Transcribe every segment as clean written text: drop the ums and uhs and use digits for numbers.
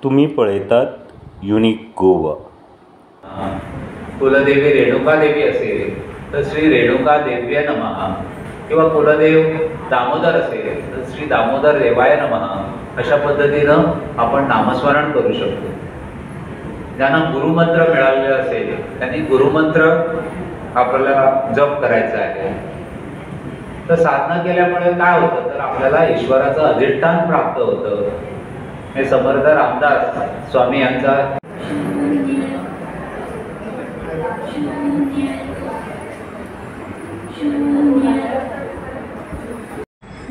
तुम्ही पळयतात युनिक गोवा. कुलदेवी रेणुका देवी असेल तर श्री रेणुका देव्य नमः, किंवा कुलदेव दामोदर असेल तर श्री दामोदर देवाय नमः. अशा पद्धतीनं आपण नामस्मरण करू शकतो. ज्यांना गुरुमंत्र मिळालेला असेल त्यांनी गुरुमंत्र आपल्याला जप करायचा आहे. तर साधना केल्यामुळे काय होतं तर आपल्याला ईश्वराचं अधिष्ठान प्राप्त होतं. हे समर्थ रामदास स्वामी यांचा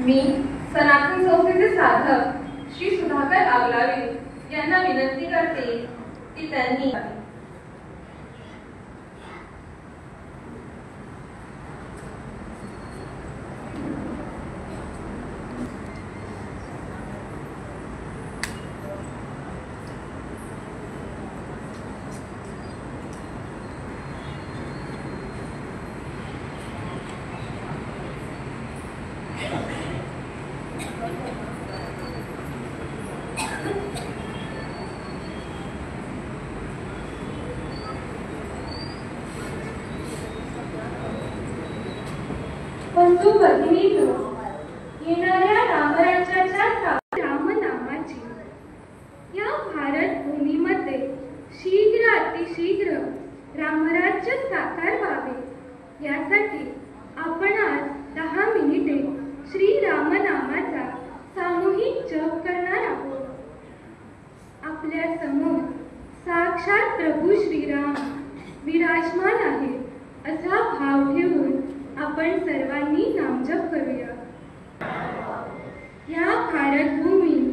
मी सनातन संस्थेचे साधक श्री सुधाकर आवलावे यांना विनंती करते की त्यांनी बंधू भगिनींनो, येणाऱ्या रामराज्याच्या रामनामाची या भारत भूमीमध्ये शीघ्र अतिशीघ्र रामराज्य साकार व्हावे यासाठी आपण आज 10 मिनिटे श्री रामनामाचा सामूहिक जप करणार आहोत. आपल्या समोर साक्षात प्रभू श्रीराम विराजमान आहे असा भाव ठेवून आपण सर्वांनी नामजप करूया. या भारत भूमीत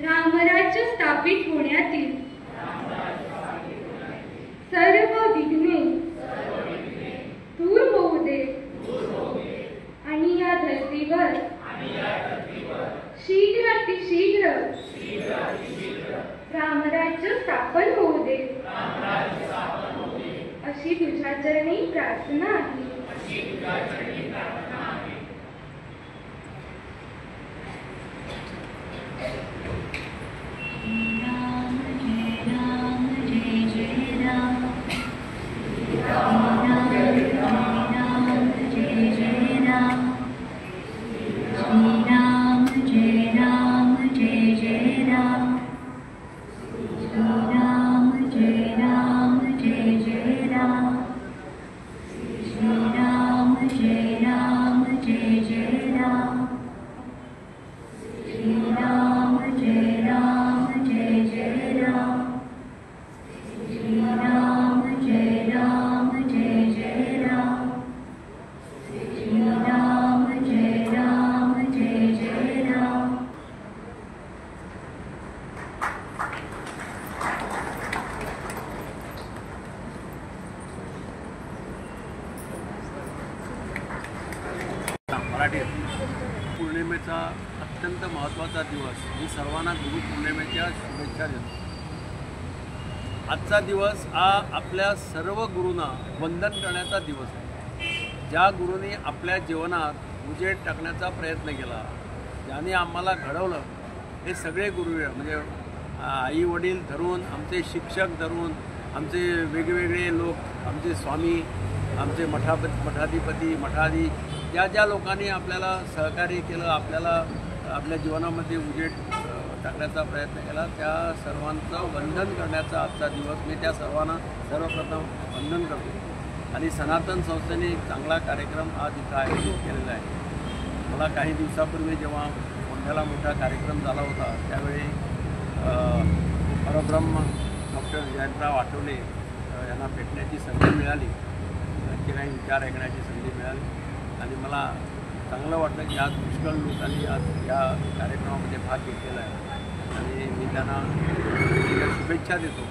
रामराज्य स्थापित होण्यातील सर्व विघ्ने दूर होऊ दे आणि या धर्तीवर शीघ्र अतिशीघ्र रामराज्य स्थापन होऊ दे अशी तुझ्या चरणी प्रार्थना आहे. मराठी पौर्णिमेचा अत्यंत महत्त्वाचा दिवस. मी सर्वांना गुरुपौर्णिमेच्या शुभेच्छा देतो. आजचा दिवस हा आपल्या सर्व गुरूंना वंदन करण्याचा दिवस आहे. ज्या गुरूंनी आपल्या जीवनात उजेड टाकण्याचा प्रयत्न केला, ज्यांनी आम्हाला घडवलं, हे सगळे गुरु म्हणजे आई वडील धरून, आमचे शिक्षक धरून, आमचे वेगवेगळे लोक, आमचे स्वामी, आमचे मठाधिपती, मठाधी, ज्या लोकांनी आपल्याला सहकार्य केलं, आपल्याला आपल्या जीवनामध्ये उजेड टाकण्याचा प्रयत्न केला, त्या सर्वांचं वंदन करण्याचा आजचा दिवस. मी त्या सर्वांना सर्वप्रथम वंदन करतो. आणि सनातन संस्थेने एक चांगला कार्यक्रम आज इथं आयोजित केलेला आहे. मला काही दिवसापूर्वी जेव्हा मोठ्याला मोठा कार्यक्रम झाला होता त्यावेळी परब्रह्म डॉक्टर जयंतराव आठवले यांना भेटण्याची संधी मिळाली, त्यांचे काही विचार ऐकण्याची संधी मिळाली आणि मला चांगलं वाटलं की आज पुष्कळ लोकांनी आज या कार्यक्रमामध्ये भाग घेतलेला आहे आणि मी त्यांना शुभेच्छा देतो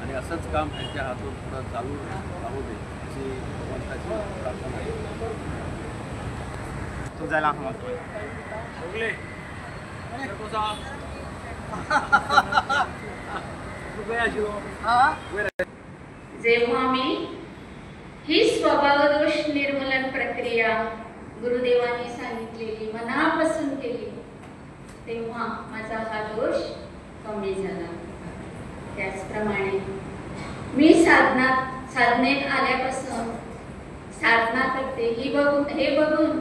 आणि असंच काम त्यांच्या हातून पुढं चालू राहू दे अशी भगवंताची प्रार्थना आहे. तो जायला जेव्हा मी ही स्वभावदोष निर्मूलन प्रक्रिया गुरुदेवांनी सांगितलेली मनापासून केली, तेव्हा माझा हा दोष मी साधनेत आल्यापासून साधना करते हे बघून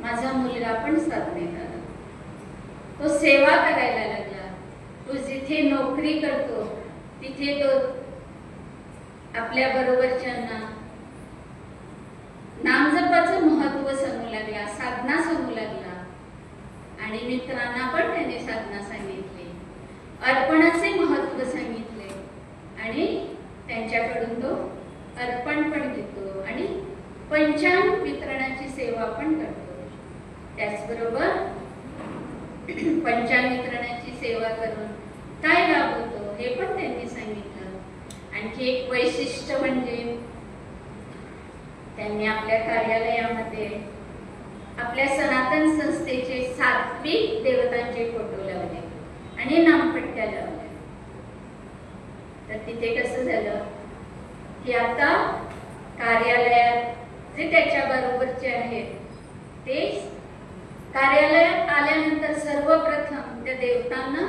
माझा मुलगा पण साधनेत आला. तो सेवा करायला लागला. तो जिथे नोकरी करतो तिथे तो आपल्या बरोबरच्यांना नामजपाचं महत्व सांगू लागला, साधना सांगू लागला. आणि मित्रांना पण त्याने साधना सांगितली, अर्पणाचे महत्व सांगितले. आणि त्यांच्याकडून तो अर्पण पण घेतो आणि पंचांग वितरणाची सेवा पण करतो. त्याचबरोबर पंचांग वितरणाची सेवा करून काय लाभ होतो हे पण त्यांनी सांगितलं. आणखी एक वैशिष्ट्य म्हणजे त्यांनी आपल्या कार्यालयामध्ये आपल्या सनातन संस्थेचे सात्विक देवतांचे फोटो लावले आणि नामपट्ट्या लावल्या. तर तिथे कसं झालं की आता कार्यालयात जे त्याच्या बरोबरचे आहेत ते कार्यालयात आल्यानंतर सर्वप्रथम त्या देवतांना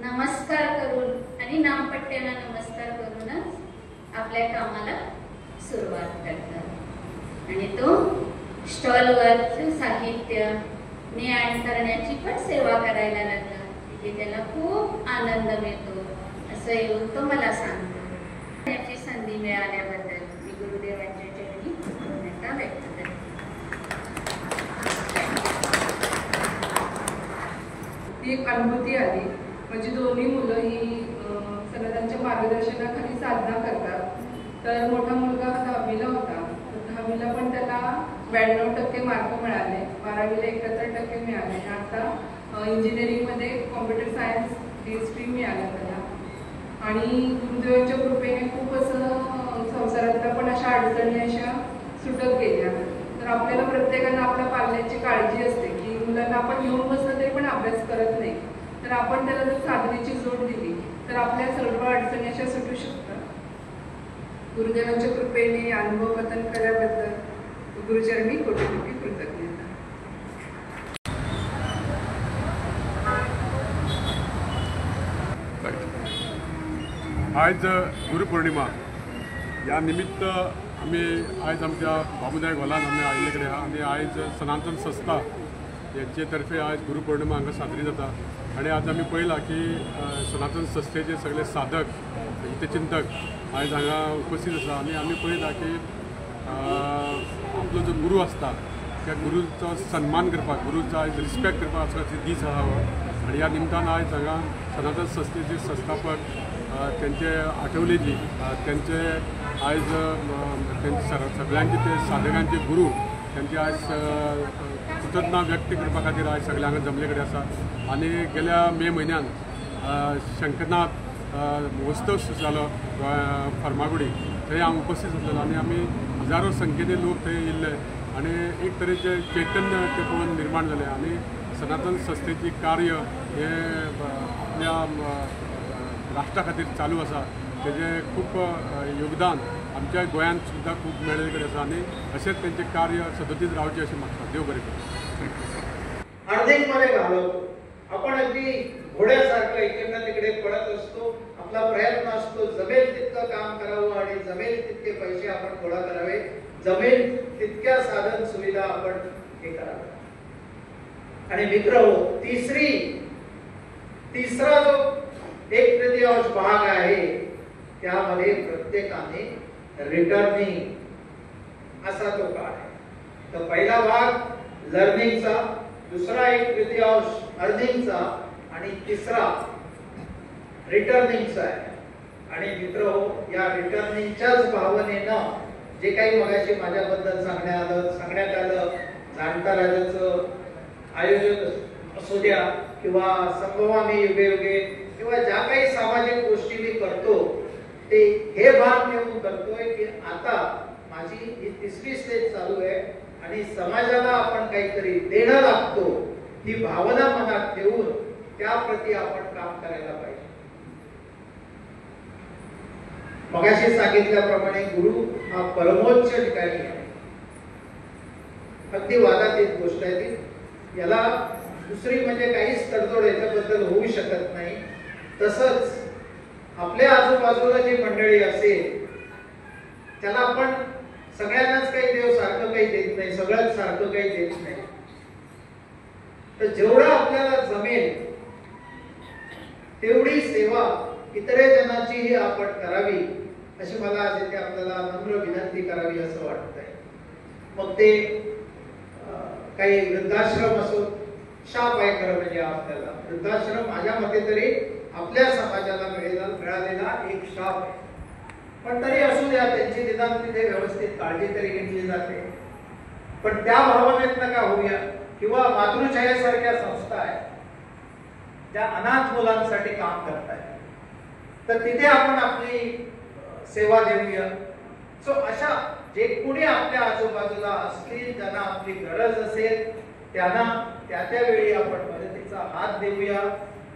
नमस्कार करून आणि नामपट्ट्यांना नमस्कार करूनच आपल्या कामाला सुरुवात करतात. आणि तो स्टॉलवरचं साहित्य ने करण्याची पण सेवा करायला लागला. तिथे त्याला खूप आनंद मिळतो. असं येऊन तो मला सांगतो. याची संधी मिळाल्याबद्दल मी गुरुदेवांच्या चरणी कृतज्ञता व्यक्त करते. ती एक अनुभूती आली. म्हणजे दोन्ही मुलं ही सनातनच्या मार्गदर्शनाखाली साधना करतात. तर मोठा मुलगा 10वीला होता. 10वीला पण त्याला 92% मार्क मिळाले, 12वीला 71% मिळाले. आता इंजिनिअरिंगमध्ये कॉम्प्युटर सायन्स ही स्ट्रीम मिळाला त्याला. आणि गुरुदेवांच्या कृपेने खूप असं संसारातल्या पण अशा अडचणी अशा सुटत गेल्या. तर आपल्याला प्रत्येकाला आपल्या पाल्याची काळजी असते की मुलांना आपण घेऊन बसलं तरी पण अभ्यास करत नाही. तर आपण त्याला जर साधनेची जोड दिली तर आपल्या सर्व अडचणी अशा सुटू शकतात. गुरुदेवांच्या कृपेने अनुभव कथन केल्याबद्दल गुरुचरणी कोटी कोटी कृतज्ञता. आज गुरुपौर्णिमा या निमित्त आम्ही आज आमच्या बाबुदाय गोलान आम्ही आयिल्ले कडेन आहा. आनी आयज सनातन संस्था यांचे तर्फे आज गुरुपौर्णिमा हांगा साजरी जाता. आणि आज आम्ही पळयलां की सनातन संस्थेचे सगळे साधक हितचिंतक आज हांगा उपस्थित आसा. आनी आमी पळयता की आपलो जो गुरू असता त्या गुरूचो सन्मान करपाक, गुरूचा आज रिस्पेक्ट करपाक असो दीस आहा हो. आणि ह्या निमतान आज हांगा सनातन संस्थेचे संस्थापक त्यांचे आठवलेजी त्यांचे आज सगळ्यांचे ते साधकांचे गुरू त्यांचे आज कृतज्ञता व्यक्त करपा खातीर आज सगळे हांगा जमले कडेन आसा. आनी गेल्या मे म्हयन्यान शंकरनाथ महोत्सव जालो फर्मागुडी, थंय हांव उपस्थित आसलेलो. आनी आमी हजारो संख्येने लोक थंय येयल्ले आनी एक तरेचे चैतन्य ते पळोवन निर्माण जालें. आनी सनातन संस्थेची कार्य हे आपल्या राष्ट्रा खातीर चालू आसा. तेजें खूब योगदान आमच्या गोंयांत सुद्दां खूब मेळ्ळे कडेन आसा. आनी अशेंच तेंचें कार्य सततीच रावचें अशें म्हाका. देव बरें करूं. अर्धेकमध्ये घालवतो आपण. अगदी घोड्यासारखं इकडनं तिकडे पळत असतो. आपला प्रयत्न असतो जमेल तितकं काम करावं आणि जमेल तितके पैसे आपण गोळा करावे, जमेल तितक्या साधन सुविधा आपण हे करावे. आणि मित्र हो, तिसरा जो 1/3 भाग आहे त्यामध्ये प्रत्येकाने रिटर्निंग असा तो काळ आहे. तर पहिला भाग लर्निंगचा, दुसरा 1/3 अर्निंगचा आणि तिसरा रिटर्निंगचा आहे. आणि मित्र हो, या रिटर्निंगच्याच भावनेनं जे काही मगाशी माझ्याबद्दल सांगण्यात आलं, जाणता राजाचं आयोजन असू द्या किंवा संभवामी युगे युगे किंवा ज्या काही सामाजिक गोष्टी मी करतो ते हे भान ठेवून करतोय की आता माझी ही 3री स्टेज चालू आहे आणि समाजाला आपण काहीतरी देणं लागतो, ही भावना मनात ठेवून त्याप्रती आपण काम करायला पाहिजे. मगाशी सांगितल्याप्रमाणे गुरु हा परमोच्च ठिकाणी आहे. अगदी वादात एक गोष्ट आहे ती, याला दुसरी म्हणजे काहीच तडजोड याच्याबद्दल होऊ शकत नाही. तसंच आपल्या आजूबाजूला जी मंडळी असेल त्याला आपण सगळ्यांनाच काही देव सारखं काही देत नाही, सगळ्यात सारखं काही देत नाही. तर जेवढं आपल्याला जमेल तेवढी सेवा इतरे जनाचीही आपण करावी अशी मला आज इथे आपल्याला नम्र विनंती करावी असं वाटतंय. मग ते काही वृद्धाश्रम असो, शाप आहे खरं म्हणजे आपल्याला वृद्धाश्रम माझ्या मते तरी आपल्या समाजाला मिळालेला एक शाप आहे. पण तरी असू द्या, त्यांची निदान तिथे व्यवस्थित काळजी तरी घेतली जाते. पण त्या भावनेत नका होऊया. किंवा मातृछायासारख्या संस्था आहेत त्या अनाथ मुलांसाठी काम करतायत, तर तिथे आपण आपली सेवा देऊया. सो अशा जे कोणी आपल्या आजूबाजूला असतील, ज्यांना आपली गरज असेल, त्यांना त्या वेळी आपण मदतीचा हात देऊया.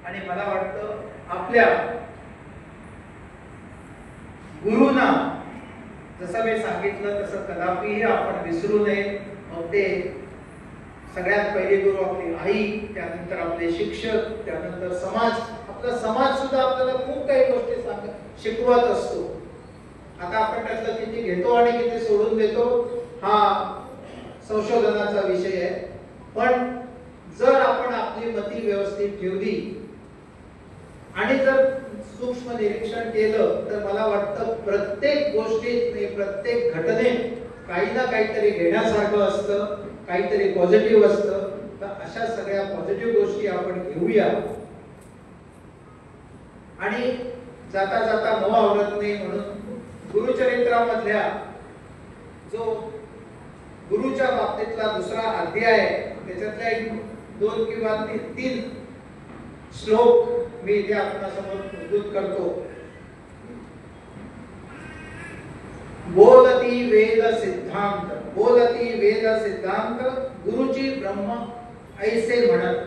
आणि मला वाटतं आपल्या गुरुंना जसं मी सांगितलं तसं कदापिही आपण विसरू नये. मग ते सगळ्यात पहिली गुरु आपली आई, त्यानंतर आपले शिक्षक, त्यानंतर समाज. आपला समाज सुद्धा आपल्याला खूप काही गोष्टी शिकवत असतो. आता आपण त्यातलं किती घेतो आणि किती सोडून देतो हा संशोधनाचा विषय आहे. पण जर आपण आपली मती व्यवस्थित ठेवली आणि जर सूक्ष्म निरीक्षण केलं तर मला वाटतं प्रत्येक गोष्टीत, प्रत्येक घटनेत काही ना काहीतरी घेण्यासारखं असतं, काहीतरी पॉझिटिव्ह असतं. तर अशा सगळ्या पॉझिटिव्ह गोष्टी आपण घेऊया. आणि जाता जाता न आवरत नाही म्हणून गुरुचरित्रामधल्या जो गुरुच्या बाबतीतला दुसरा अध्याय त्याच्यातल्या 2 किंवा 3 श्लोक मी इथे आपणासमोर प्रस्तुत करतो. बोलती वेद सिद्धांत, बोलती वेद सिद्धांत गुरुची ब्रह्म ऐसे म्हणत,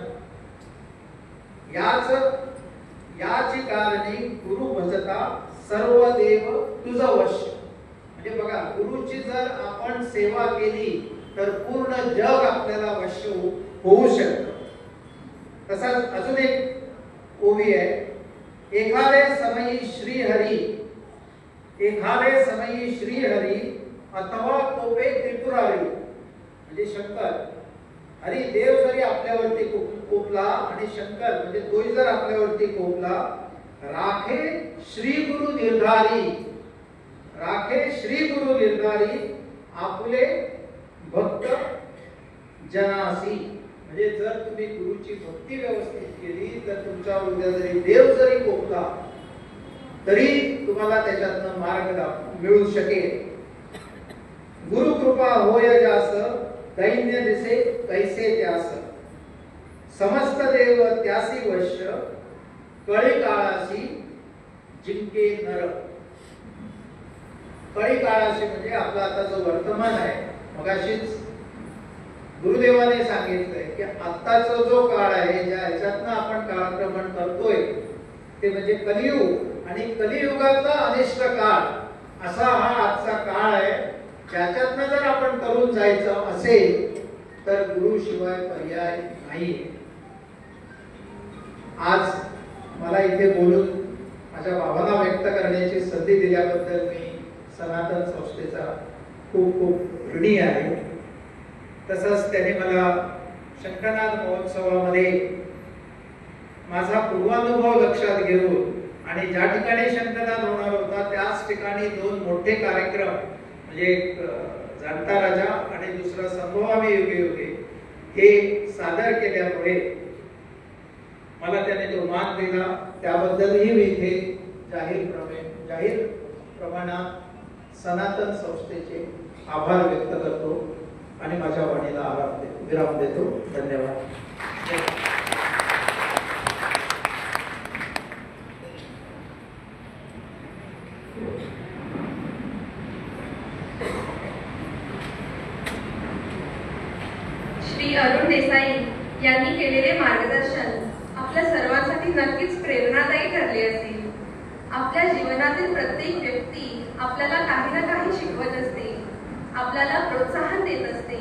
याची कारणी गुरु भजता सर्व देव तुझ वश. म्हणजे बघा, गुरुची जर आपण सेवा केली तर पूर्ण जग आपल्याला वश होऊ शकतं. तसाच अजून एक ओवी आहे. एखादे समयी श्री हरी अथवा कोपे त्रिपुरारी. म्हणजे शंकर, हरी देव जरी आपल्यावरती कोपला आणि शंकर म्हणजे तोही जर आपल्यावरती कोपला, राखे श्री गुरु निर्धारी आपुले भक्त जनासी. म्हणजे जर तुम्ही गुरुची भक्ती व्यवस्थित केली तर तुमच्यावर उद्या जरी देव जरी कोपला तरी तुम्हाला त्याच्यातनं मार्ग मिळू शकेल. गुरु कृपा होय जास, दैन्य दिसे कैसे त्यास. समस्त देव त्यासी वश्य, कळी काळाशी जिंके नर. कळी काळाशी म्हणजे आपला आता जो वर्तमान आहे. मगाशीच गुरुदेवाने सांगितलंय की आत्ताचा जो काळ आहे, ज्या ह्याच्यातनं आपण कालक्रमण करतोय ते म्हणजे कलियुग. आणि कलियुगाचा अनिष्ट काळ असा हा आजचा काळ आहे. ज्याच्यातनं जर आपण तरुण जायचं असेल तर गुरु शिवाय पर्याय नाही. आज मला इथे बोलून माझ्या भावना व्यक्त करण्याची संधी दिल्याबद्दल मी सनातन संस्थेचा खूप खूप ऋणी आहे. तसंच त्यांनी मला शंखनाद महोत्सवामध्ये माझा पूर्वानुभव लक्षात घेऊन आणि ज्या ठिकाणी शंखनाद होणार होता त्याच ठिकाणी 2 मोठे कार्यक्रम म्हणजे एक जाणता राजा आणि दुसरा संभवामी युगे युगे हे सादर केल्यामुळे मला त्याने तो मान दिला. त्याबद्दलही मी इथे जाहीर प्रमाणात सनातन संस्थेचे आभार व्यक्त करतो आणि माझ्या वाणीला विराम देतो. धन्यवाद. श्री अरुण देसाई यांनी केलेले मार्गदर्शन आपल्या सर्वांसाठी नक्कीच प्रेरणादायी ठरले असेल. आपल्या जीवनातील प्रत्येक व्यक्ती आपल्याला काही ना काही शिकवत असते, आपल्याला प्रोत्साहन देत असते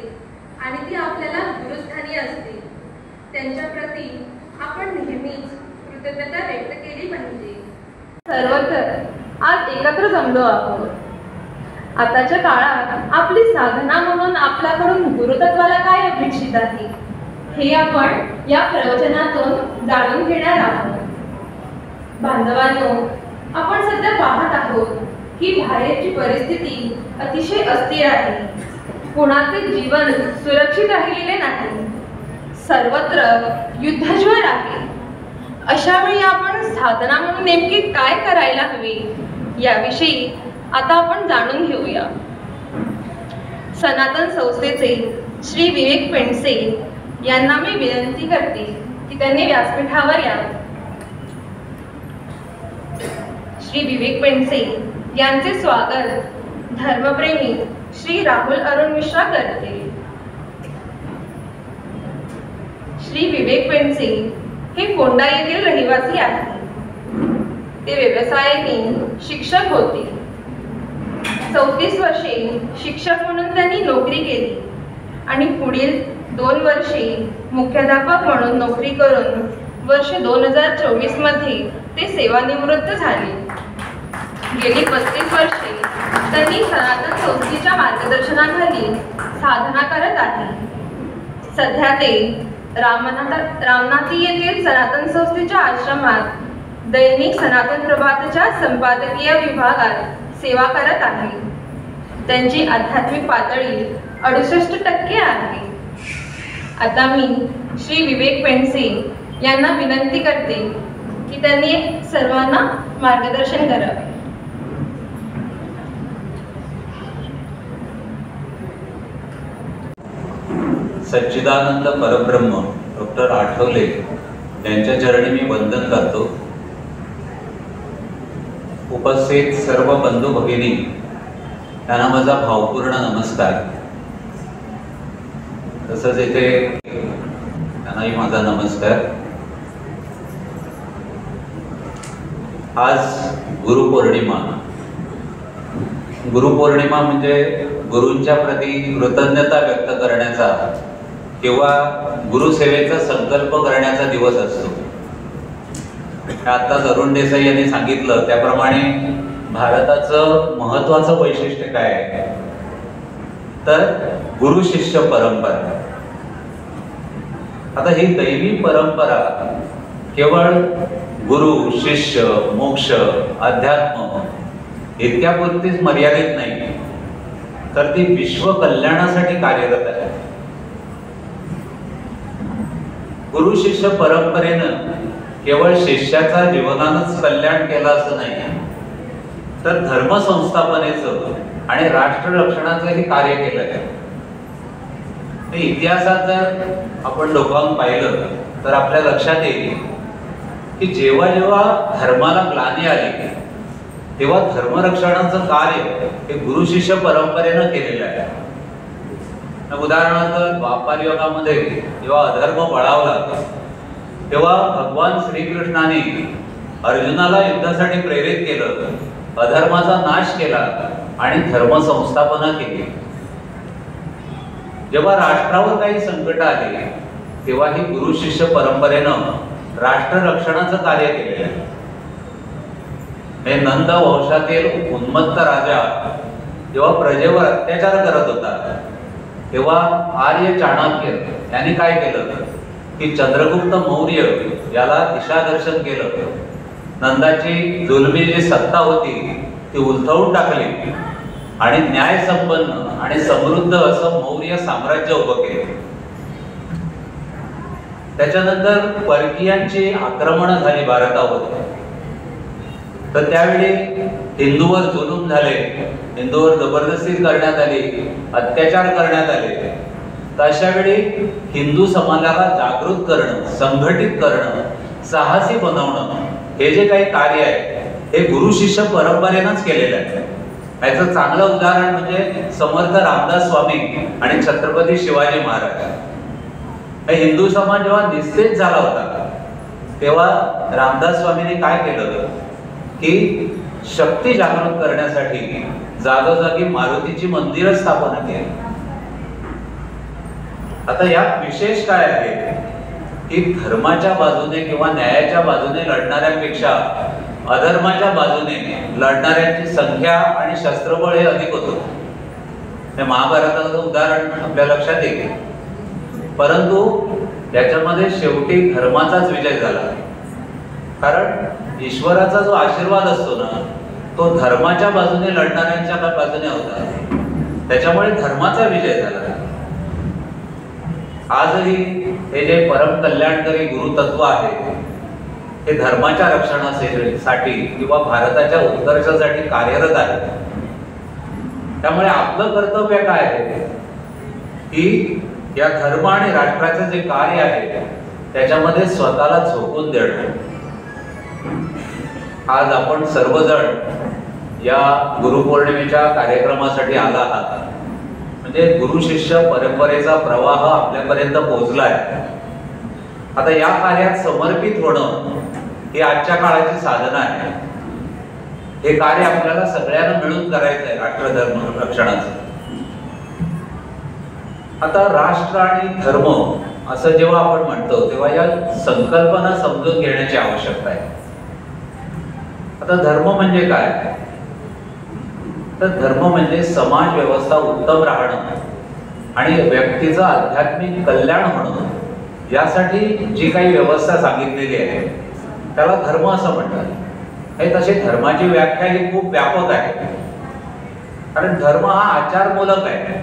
आणि ती आपल्याला गुरुस्थानी असते. त्यांच्या प्रती आपण नेहमीच कृतज्ञता व्यक्त केली पाहिजे. सर्वत्र आज एकत्र जमलो आहोत. आताच्या काळात आपली साधना म्हणून आपल्याकडून गुरुतत्वाला काय अपेक्षित आहे हे आपण या प्रवचनातून जाणून घेणार आहोत. बांधवांनो, आपण सध्या पाहत आहोत की बाहेरची परिस्थिती अतिशय अस्थिर आहे. कुणाचे जीवन सुरक्षित राहिलेले नाही. सर्वत्र युद्धज्वार आहे. अशा वेळी आपण साधना म्हणून नेमकी काय करायला हवे याविषयी आता आपण जाणून घेऊया. सनातन संस्थेचे श्री विवेक पेंडसे यांना मी विनंती करते की त्यांनी व्यासपीठावर यावे. श्री विवेक पेंडसे यांचे स्वागत धर्मप्रेमी श्री राहुल अरुण मिश्रा करते. श्री विवेक पेंडसे हे फोंडा येथील रहिवासी आहेत. ते व्यवसायाने शिक्षक होते. 34 वर्षे शिक्षक म्हणून त्यांनी नोकरी केली आणि पुढील 2 वर्षे मुख्याध्यापक म्हणून नोकरी करून वर्ष 2024 मध्ये ते सेवानिवृत्त झाले. गेली 35 वर्षे त्यांनी सनातन संस्थेच्या मार्गदर्शनाखाली साधना करत आहे. सध्या ते रामनाथी येथील सनातन संस्थेच्या आश्रमात दैनिक सनातन प्रभातच्या संपादकीय विभागात सेवा करत आहे. त्यांची आध्यात्मिक पातळी 68% आहे. आता मी श्री विवेक पेंडसे यांना विनंती करते की त्यांनी सर्वांना मार्गदर्शन करावे. सच्चिदानंद परब्रह्म डॉक्टर आठवले यांच्या चरणी मी वंदन करतो. उपस्थित सर्व बंधू भगिनी त्यांना माझा भावपूर्ण नमस्कार. तसंच इथे त्यांनाही माझा नमस्कार. आज गुरुपौर्णिमा. गुरुपौर्णिमा म्हणजे गुरूंच्या प्रती कृतज्ञता व्यक्त करण्याचा किंवा गुरुसेवेचा संकल्प करण्याचा दिवस असतो. आता तरुण देसाई यांनी सांगितलं त्याप्रमाणे भारताचं महत्वाचं वैशिष्ट्य काय आहे तर गुरु शिष्य परंपरा. आता ही दैवी परंपरा केवळ गुरु शिष्य मोक्ष अध्यात्म इतक्यापुरतीच मर्यादित नाही तर ती विश्व कल्याणासाठी कार्यरत आहे. गुरु शिष्य परंपरेनं केवळ शिष्याचा जीवनानंच कल्याण केलं असं नाही तर धर्म संस्थापनेचं आणि राष्ट्र रक्षणाचंही कार्य केलं आहे. इतिहासात जर आपण लोकांना पाहिलं तर आपल्या लक्षात येईल की जेव्हा जेव्हा धर्माला ग्लानी आली तेव्हा धर्मरक्षणाचं कार्य हे गुरु शिष्य परंपरेनं केलेलं आहे. उदाहरणार्थ द्वापार युगामध्ये जेव्हा अधर्म बळावला तेव्हा भगवान श्रीकृष्णाने अर्जुनाला युद्धासाठी प्रेरित केलं, अधर्माचा नाश केला आणि धर्म संस्थापना केली. जेव्हा राष्ट्रावर काही संकट आले तेव्हा ही गुरु शिष्य परंपरेनं राष्ट्र रक्षणाचं कार्य केलेलं आहे. हे नंद वंशातील उन्मत्त राजा जेव्हा प्रजेवर अत्याचार करत होता तेव्हा आर्य चाणक्य यांनी काय केलं की चंद्रगुप्त मौर्य याला दिशादर्शन केलं. नंदाची जुलमी जी सत्ता होती ती उलथवून टाकली आणि न्यायसंपन्न आणि समृद्ध असं मौर्य साम्राज्य उभं केलं. त्याच्यानंतर परकीयांची आक्रमणं झाली भारतावर. तर त्यावेळी हिंदूवर जुलूम झाले, हिंदूवर जबरदस्ती करण्यात आली, अत्याचार करण्यात आले. तर अशा वेळी हिंदू समाजाला जागृत करणं, संघटित करणं, साहसी बनवणं हे जे काही कार्य आहे हे गुरु शिष्य परंपरेनंच केलेलं आहे. याचं चांगलं उदाहरण म्हणजे समर्थ रामदास स्वामी आणि छत्रपती शिवाजी महाराज. हिंदू समाज जेव्हा निस्तेज झाला होता तेव्हा रामदास स्वामींनी काय केलं की शक्ती जागृत करण्यासाठी जागोजागी मारुतीची मंदिरं स्थापना केली. आता यात विशेष काय आहे की धर्माच्या बाजूने किंवा न्यायाच्या बाजूने लढणाऱ्यांपेक्षा अधर्माच्या बाजूने लढणाऱ्यांची संख्या आणि शस्त्रबळ हे अधिक होतं. हे महाभारताचं उदाहरण आपल्या लक्षात येईल. परंतु याच्यामध्ये शेवटी धर्माचाच विजय झाला. कारण ईश्वराचा जो आशीर्वाद असतो ना, तो धर्माच्या बाजूने लढणाऱ्यांच्या बाजूने होता. त्याच्यामुळे धर्माचा विजय झाला. आजही हे जे परम कल्याणकारी गुरुतत्व आहे हे धर्माच्या रक्षणासाठी किंवा भारताच्या उत्कर्षासाठी कार्यरत आहे. त्यामुळे आपलं कर्तव्य काय आहे की या धर्म आणि राष्ट्राचे जे कार्य आहे त्याच्यामध्ये स्वतःला झोकून देणं. आज आपण सर्वजण या गुरुपौर्णिमेच्या कार्यक्रमासाठी आला आहात. म्हणजे गुरु शिष्य परंपरेचा प्रवाह आपल्यापर्यंत पोहोचलाय. आता या कार्यात समर्पित होणं ही आजच्या काळाची साधना आहे. हे कार्य आपल्याला सगळ्यांना मिळून करायचं आहे, राष्ट्रधर्म रक्षणाचं. आता राष्ट्र आणि धर्म असं जेव्हा आपण म्हणतो तेव्हा या संकल्पना समजून घेण्याची आवश्यकता आहे. आता धर्म म्हणजे काय? तर धर्म म्हणजे समाज व्यवस्था उत्तम राहणं आणि व्यक्तीचं आध्यात्मिक कल्याण होणं यासाठी जी काही व्यवस्था सांगितलेली आहे त्याला धर्म असं म्हणतात. हे तशी धर्माची व्याख्या ही खूप व्यापक आहे. कारण धर्म हा आचारमूलक आहे,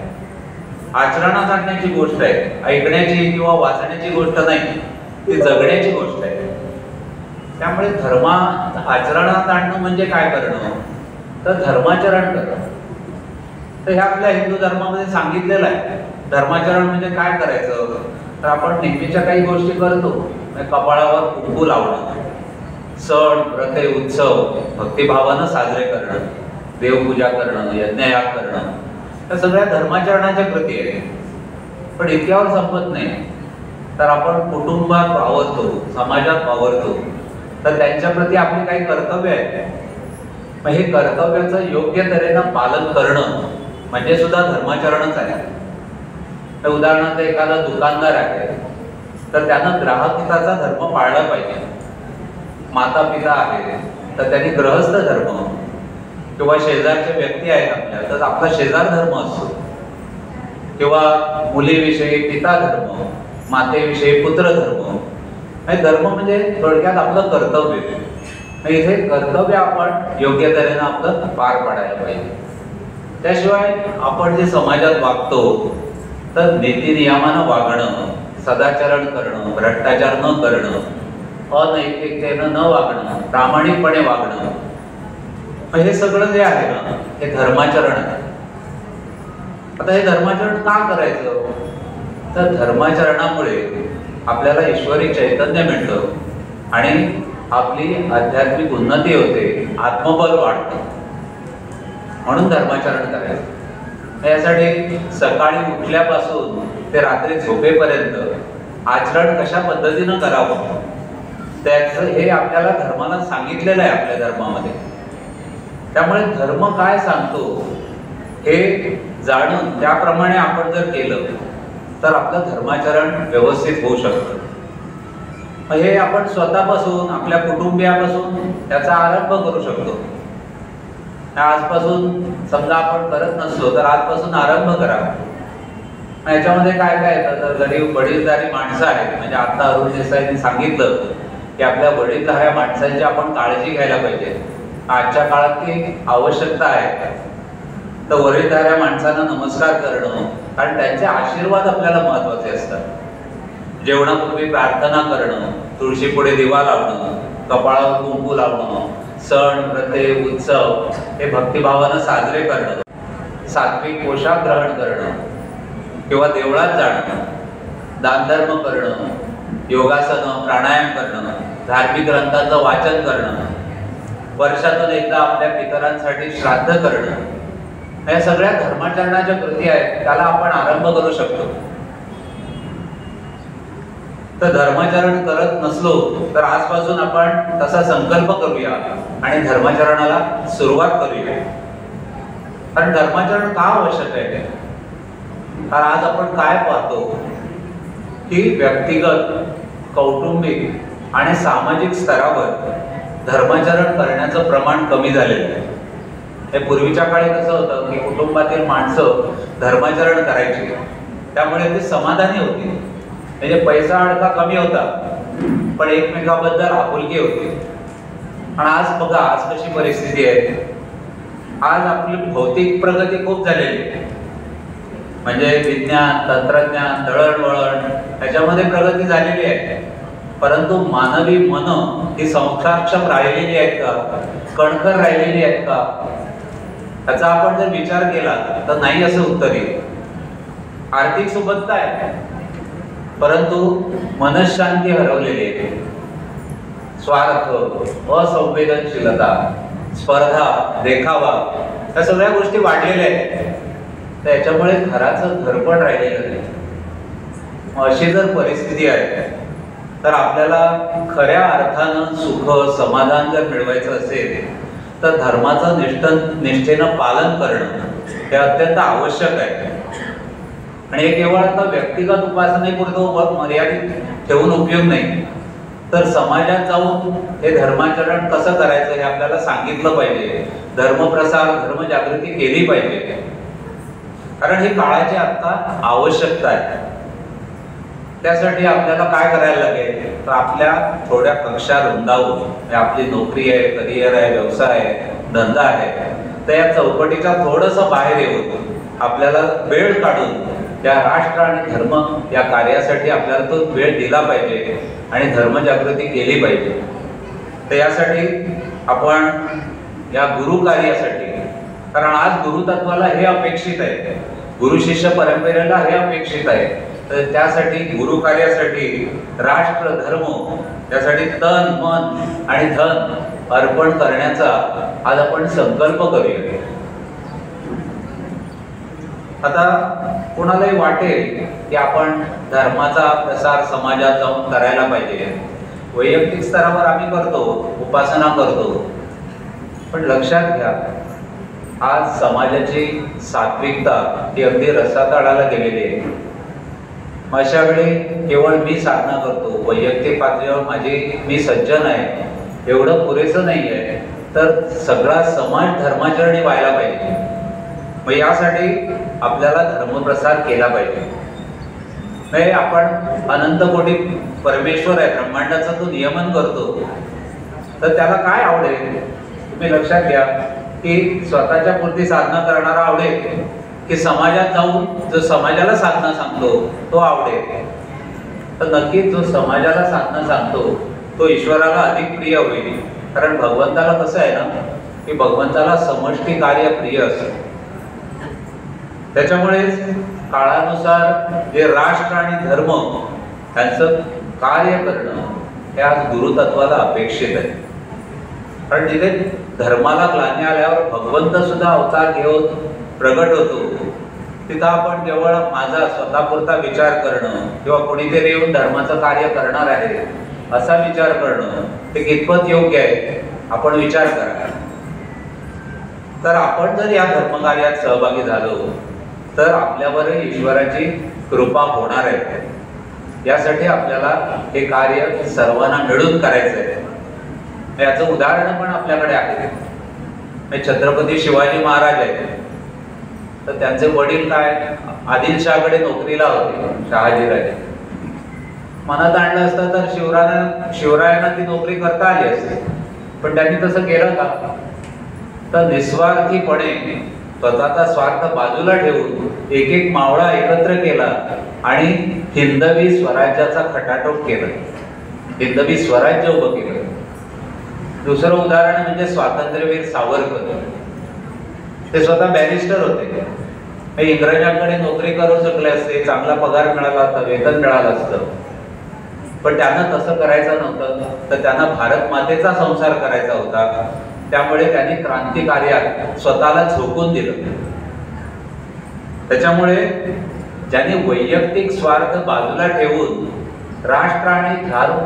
आचरणात आणण्याची गोष्ट आहे. ऐकण्याची किंवा वाचण्याची गोष्ट नाही, ती जगण्याची गोष्ट आहे. त्यामुळे आचरणात आणणं म्हणजे काय करणं? तर धर्माचरण करणं. तर हे आपल्या हिंदू धर्मामध्ये सांगितलेलं आहे. धर्माचरण म्हणजे काय करायचं? तर आपण नेहमीच्या काही गोष्टी करतो. कपाळावर कुंकू लावणं, सण व्रते उत्सव भक्तिभावानं साजरे करणं, देवपूजा करणं, यज्ञयाग करणं, या सगळ्या धर्माचरणाच्या कृती आहेत. पण इतक्यावर संपत नाही. तर आपण कुटुंबात वावरतो, समाजात वावरतो, तर त्यांच्या प्रती आपली काही कर्तव्य आहे. मग हे कर्तव्याचं योग्य तऱ्हेनं पालन करणं म्हणजे सुद्धा धर्माचरणच आहे. तर उदाहरणार्थ एखादा दुकानदार आहे तर त्यानं ग्राहक हिताचा धर्म पाळला पाहिजे. माता पिता आहे तर त्यांनी गृहस्थ धर्म, किंवा शेजारचे व्यक्ती आहेत आपल्या तर आपला शेजार धर्म असतो, किंवा मुलीविषयी पिता धर्म, मातेविषयी पुत्र धर्म. हे धर्म म्हणजे थोडक्यात आपलं कर्तव्य. इथे कर्तव्य आपण योग्य तऱ्हेनं आपलं पार पाडायला पाहिजे. त्याशिवाय आपण जे समाजात वागतो तर नीतिनियमानं वागणं, सदाचरण करणं, भ्रष्टाचार न करणं, अनैतिकतेनं न वागणं, प्रामाणिकपणे वागणं, हे सगळं जे आहे ना हे धर्माचरण आहे. आता हे धर्माचरण का करायचं? तर धर्माचरणामुळे आपल्याला ईश्वरी चैतन्य मिळतं आणि आपली आध्यात्मिक उन्नती होते, आत्मबल वाढतं. म्हणून धर्माचरण करायचं. यासाठी सकाळी उठल्यापासून ते रात्री झोपेपर्यंत आचरण कशा पद्धतीनं करावं त्याचं हे आपल्याला धर्माला सांगितलेलं आहे आपल्या धर्मामध्ये. त्यामुळे धर्म काय सांगतो हे जाणून त्याप्रमाणे आपण जर केलं तर आपलं धर्माचरण व्यवस्थित होऊ शकतं. हे आपण स्वतःपासून, आपल्या कुटुंबियापासून त्याचा आरंभ करू शकतो. आजपासून समजा आपण करत नसलो तर आजपासून आरंभ करावा. याच्यामध्ये काय काय येतं? तर गरीब वडीलधारी माणसं आहेत. म्हणजे आता अरुण देसाईंनी सांगितलं की आपल्या वडीलधाऱ्या माणसांची आपण काळजी घ्यायला पाहिजे. आजच्या काळात ती आवश्यकता आहे. तर वडीलधाऱ्या माणसांना नमस्कार करणं, कारण त्यांचे आशीर्वाद आपल्याला महत्वाचे असतात. जेवणापूर्वी प्रार्थना करणं, तुळशीपुढे दिवा लावणं, कपाळावर कुंकू लावणं, सण व्रते उत्सव हे भक्तिभावानं साजरे करणं, सात्विक पोशाख ग्रहण करणं किंवा देवळात जाणं, दानधर्म करणं, योगासनं, प्राणायाम करणं, धार्मिक ग्रंथांचं वाचन करणं, वर्षातून एकदा आपल्या पितरांसाठी श्राद्ध करणं, या सगळ्या धर्माचरणाच्या कृती आहेत. त्याला आपण आरंभ करू शकतो. तर धर्माचरण करत नसलो तर आजपासून आपण तसा संकल्प करूया आणि धर्माचरणाला सुरुवात करूया. कारण धर्माचरण का आवश्यक आहे? कारण आज आपण काय पाहतो की व्यक्तिगत कौटुंबिक आणि सामाजिक स्तरावर धर्माचरण करण्याचं प्रमाण कमी झालेलं आहे. हे पूर्वीच्या काळी कसं होतं की कुटुंबातील माणसं धर्माचरण करायची, त्यामुळे ते समाधानी होती. म्हणजे पैसा अडका कमी होता, पण एकमेकाबद्दल आपुलकी होती. आणि आज बघा, आज कशी परिस्थिती आहे. आज आपली भौतिक प्रगती खूप झालेली आहे. म्हणजे विज्ञान, तंत्रज्ञान, दळणवळण याच्यामध्ये प्रगती झालेली आहे, परंतु मानवी मन ही संस्कारक्षम राहिलेली आहेत का, कणखर राहिलेली आहेत का, याचा आपण जर विचार केला तर नाही असं उत्तर येईल. आर्थिक सुबत्ता आहे, परंतु मनशांती हरवलेली आहे. स्वार्थ, असंवेदनशीलता, स्पर्धा, देखावा या सगळ्या गोष्टी वाढलेल्या आहेत. तर याच्यामुळे घराचं घरपण राहिलेलं नाही. अशी जर परिस्थिती आहे तर आपल्याला खऱ्या अर्थानं सुख, समाधान जर मिळवायचं असेल तर धर्माचं निष्ठेनं पालन करणं हे अत्यंत आवश्यक आहे. आणि हे केवळ आता व्यक्तिगत उपासनेपुरतं मर्यादित ठेवून उपयोग नाही, तर समाजात जाऊन हे धर्माचरण कसं करायचं हे आपल्याला सांगितलं पाहिजे. धर्मप्रसार, धर्मजागृती केली पाहिजे, कारण ही काळाची आता आवश्यकता आहे. त्यासाठी आपल्याला काय करायला लागेल तर आपल्या थोड्या कक्षा रुंदावून, आपली नोकरी आहे, करिअर आहे, व्यवसाय आहे, धंदा आहे, तर या चौकटीच्या थोडंसं बाहेर येऊन आपल्याला वेळ काढून या राष्ट्र आणि धर्म या कार्यासाठी आपल्याला तो वेळ दिला पाहिजे आणि धर्मजागृती केली पाहिजे. तर यासाठी आपण या गुरु कार्यासाठी, कारण आज गुरुतत्वाला हे अपेक्षित आहे, गुरु शिष्य परंपरेला हे अपेक्षित आहे, तर त्यासाठी गुरु कार्यासाठी राष्ट्र धर्म त्यासाठी तन, मन आणि धन अर्पण करण्याचा आज आपण संकल्प करूया. आता कोणालाही वाटेल की आपण धर्माचा प्रसार समाजात जाऊन करायला पाहिजे, वैयक्तिक स्तरावर आम्ही करतो, उपासना करतो, पण लक्षात घ्या आज समाजाची सात्विकता ही अगदी रसातळाला गेलेली आहे. अशा वेळी केवळ मी साधना करतो, वैयक्तिक पातळीवर मी सज्जन आहे एवढं पुरेसं नाही आहे, तर सगळा समाज धर्माचरणी व्हायला पाहिजे. मग यासाठी आपल्याला धर्मप्रसार केला पाहिजे. नाही आपण अनंत कोटी परमेश्वर आहे, ब्रह्मांडाचं तो नियमन करतो, तर त्याला काय आवडेल. तुम्ही लक्षात घ्या की स्वतःच्या पुरती साधना करणारा आवडेल की समाजात जाऊन जो समाजाला साधना सांगतो तो आवडेल. तर नक्कीच जो समाजाला साधना सांगतो तो ईश्वराला अधिक प्रिय होईल. कारण भगवंताला कसं आहे ना की भगवंताला समष्टी कार्य प्रिय असतं. त्याच्यामुळेच काळानुसार जे राष्ट्र आणि धर्म यांचं कार्य करणं हे आज गुरुतत्वाला अपेक्षित आहे. कारण जिथे धर्माला ग्लानी आल्यावर भगवंत सुद्धा अवतार घेऊन प्रगट होतो, तिथं आपण केवळ माझा स्वतःपुरता विचार करणं किंवा कोणीतरी येऊन धर्माचं कार्य करणार आहे असा विचार करणं ते कितपत योग्य आहे आपण विचार करा. तर आपण जर या धर्मकार्यात सहभागी झालो तर आपल्यावर ईश्वराची कृपा होणार आहे. यासाठी आपल्याला हे कार्य सर्वांना मिळून करायचं आहे. याचं उदाहरण पण आपल्याकडे आहे. छत्रपती शिवाजी महाराज आहेत, तर त्यांचे वडील काय आदिलशाहकडे नोकरीला होते, शहाजीराजे. मनात आणलं असतं तर शिवरायांना ती नोकरी करता आली असते, पण त्यांनी तसं केलं का. तर निस्वार्थीपणे स्वतःचा स्वार्थ बाजूला ठेवून एक एक मावळा एकत्र केला आणि हिंदवी स्वराज्याचा खटाटोप केला, हिंदवी स्वराज्य उभं केलं. दुसरं उदाहरण म्हणजे स्वातंत्र्यवीर सावरकर. ते स्वतः बॅरिस्टर होते. इंग्रजांकडे नोकरी करू शकले असते, चांगला पगार मिळाला असता, वेतन मिळालं असतं, पण त्यांना तसं करायचं नव्हतं. तर त्यांना भारत मातेचा संसार करायचा होता. त्यामुळे त्यांनी क्रांती कार्यात स्वतःला झोकून दिलं. त्याच्यामुळे ज्यांनी वैयक्तिक स्वार्थ बाजूला ठेवून राष्ट्र आणि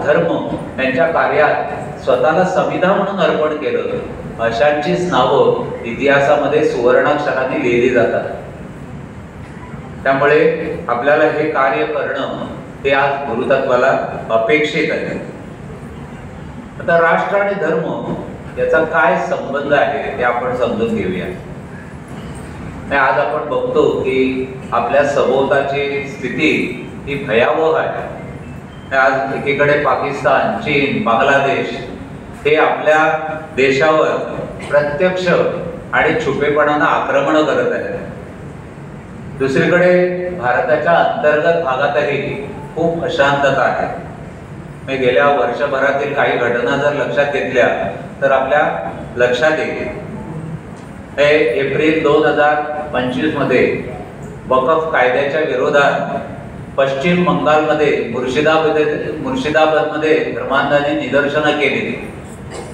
धर्म यांच्या कार्यात स्वतःला संविधान म्हणून अर्पण केलं, अशांचीच नावं इतिहासामध्ये सुवर्णाक्षराने लिहिली जातात. त्यामुळे आपल्याला हे कार्य करणं ते आज गुरुतत्वाला अपेक्षित आहे. आता राष्ट्र आणि धर्म याचा काय संबंध आहे ते आपण समजून घेऊया. आज आपण बघतो की आपल्या सभोवताची स्थिती ही भयावह आहे. आज एकीकडे पाकिस्तान, चीन, बांगलादेश हे आपल्या देशावर प्रत्यक्ष आणि छुपेपणानं आक्रमण करत आहेत. दुसरीकडे भारताच्या अंतर्गत भागातही खूप अशांतता आहे. गेल्या वर्षभरातील काही घटना जर लक्षात घेतल्या तर आपल्या लक्षात येईल. एप्रिल 2025 मध्ये वकफ कायद्याच्या विरोधात पश्चिम बंगालमध्ये मुर्शिदाबादमध्ये धर्मांधांनी निदर्शनं केली,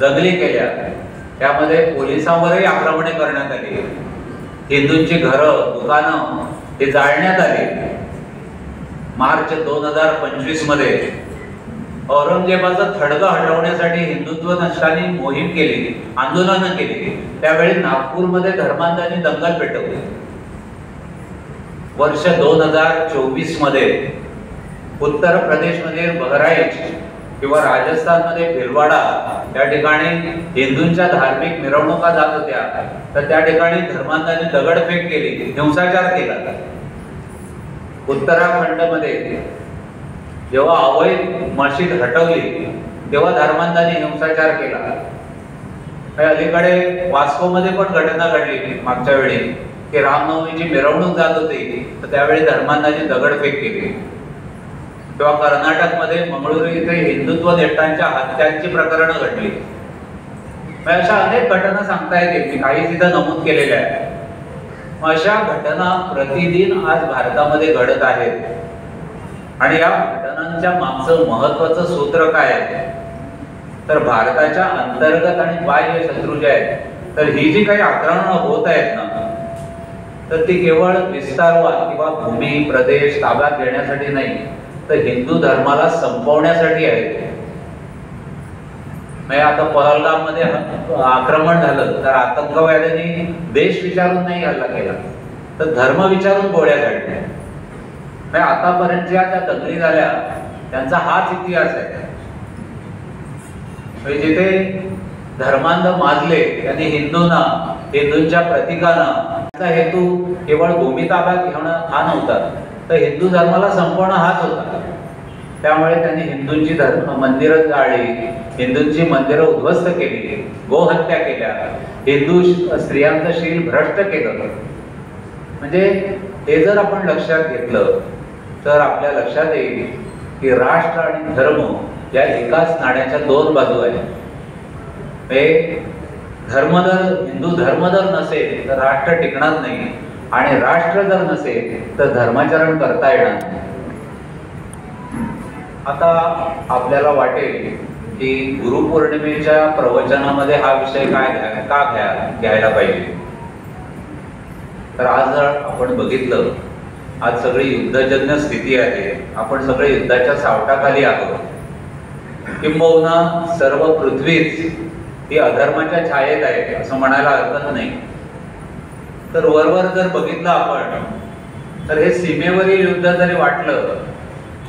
दंगली केल्या. त्यामध्ये पोलिसांवरही आक्रमणे करण्यात आली. हिंदूंची घरं, दुकानं हे जाळण्यात आली. मार्च 2025 मध्ये औरंगजेबाचं थडगं हटवण्यासाठी हिंदुत्व नष्टांनी मोहीम केली, आंदोलनं केली. त्यावेळी नागपूरमध्ये धर्मांधांनी दंगल पेटवली. वर्ष 2024 मध्ये उत्तर प्रदेशमध्ये बहराईच किंवा राजस्थानमध्ये भिलवाडा या ठिकाणी हिंदूंच्या धार्मिक मिरवणुका जात होत्या, तर त्या ठिकाणी धर्मांधांनी दगडफेक केली, हिंसाचार केला. उत्तराखंडमध्ये जेव्हा अवैध मशीद हटवली तेव्हा धर्मांधांनी हिंसाचार केला. अलीकडे वास्कोमध्ये पण घटना घडली मागच्या वेळी की रामनवमीची मिरवणूक जात होती, तर त्यावेळी धर्मांधांनी दगडफेक केली. किंवा कर्नाटकमध्ये मंगळूरू इथे हिंदुत्व नेत्यांच्या हत्यांची प्रकरणं घडली. अशा अनेक घटना सांगता येतील, मी काही तिथं नमूद केलेल्या आहेत. अशा घटना प्रतिदिन आज भारतामध्ये घडत आहेत. आणि या घटनांच्या मागचं महत्वाचं सूत्र काय आहे, तर भारताच्या अंतर्गत आणि बाह्य शत्रू जे आहेत, तर ही जी काही आक्रमणं होत आहेत ना, तर ती केवळ विस्तारवाद किंवा भूमी प्रदेश ताब्यात घेण्यासाठी नाही, तर हिंदू धर्माला संपवण्यासाठी आहे. आता पहलगाम मध्ये आक्रमण झालं तर आतंकवाद्यांनी देश विचारून नाही हल्ला केला, तर धर्म विचारून गोळ्या झाडल्या. आतापर्यंतच्या ज्या दंगली झाल्या त्यांचा हाच इतिहास आहे. जिथे धर्मांध माजले त्यांनी हिंदूंना, हिंदूंच्या प्रतीकांना, त्याचा हेतू केवळ भूमी ताब्यात घेणं हा नव्हता, तर हिंदू धर्माला संपवणं हाच होता. त्यामुळे त्यांनी हिंदूंची मंदिरं जाळली, हिंदूंची मंदिरं उद्ध्वस्त केली, गोहत्या केल्या, हिंदू स्त्रियांचं शील भ्रष्ट केलं. म्हणजे हे जर आपण लक्षात घेतलं तर आपल्या लक्षात येईल की राष्ट्र आणि धर्म या एकाच नाण्याच्या दोन बाजू आहेत. हिंदू धर्म जर नसेल तर राष्ट्र टिकणार नाही, आणि राष्ट्र जर नसेल तर धर्माचरण करता येणार नाही. आता आपल्याला वाटेल की गुरुपौर्णिमेच्या प्रवचनामध्ये हा विषय घ्यायला पाहिजे. तर आज जर आपण बघितलं, आज सगळी युद्धजन्य स्थिती आहे, आपण सगळे युद्धाच्या सावटाखाली आहोत. किंबहुना सर्व पृथ्वीच ही अधर्माच्या छायेत आहे असं म्हणायला हरकत नाही. तर वरवर जर बघितलं आपण तर हे सीमेवरील युद्ध जरी वाटलं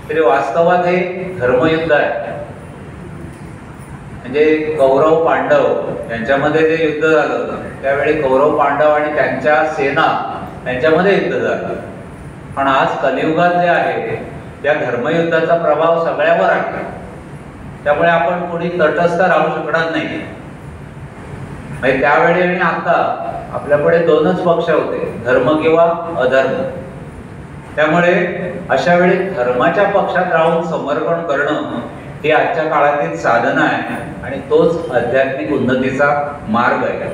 तरी वास्तवात हे धर्मयुद्ध आहे. म्हणजे कौरव पांडव यांच्यामध्ये जे युद्ध झालं त्यावेळी कौरव पांडव आणि त्यांच्या सेना यांच्यामध्ये युद्ध झालं. पण आज कलियुगात जे आहे त्या धर्मयुद्धाचा प्रभाव सगळ्यावर आहे. त्यामुळे आपण कोणी तटस्थ राहू शकणार नाही. म्हणजे त्यावेळी आणि आता आपल्याकडे दोनच पक्ष होते, धर्म किंवा अधर्म. त्यामुळे अशा वेळी धर्माच्या पक्षात राहून समर्पण करणं ही आजच्या काळातील साधना आहे, आणि तोच आध्यात्मिक उन्नतीचा मार्ग आहे.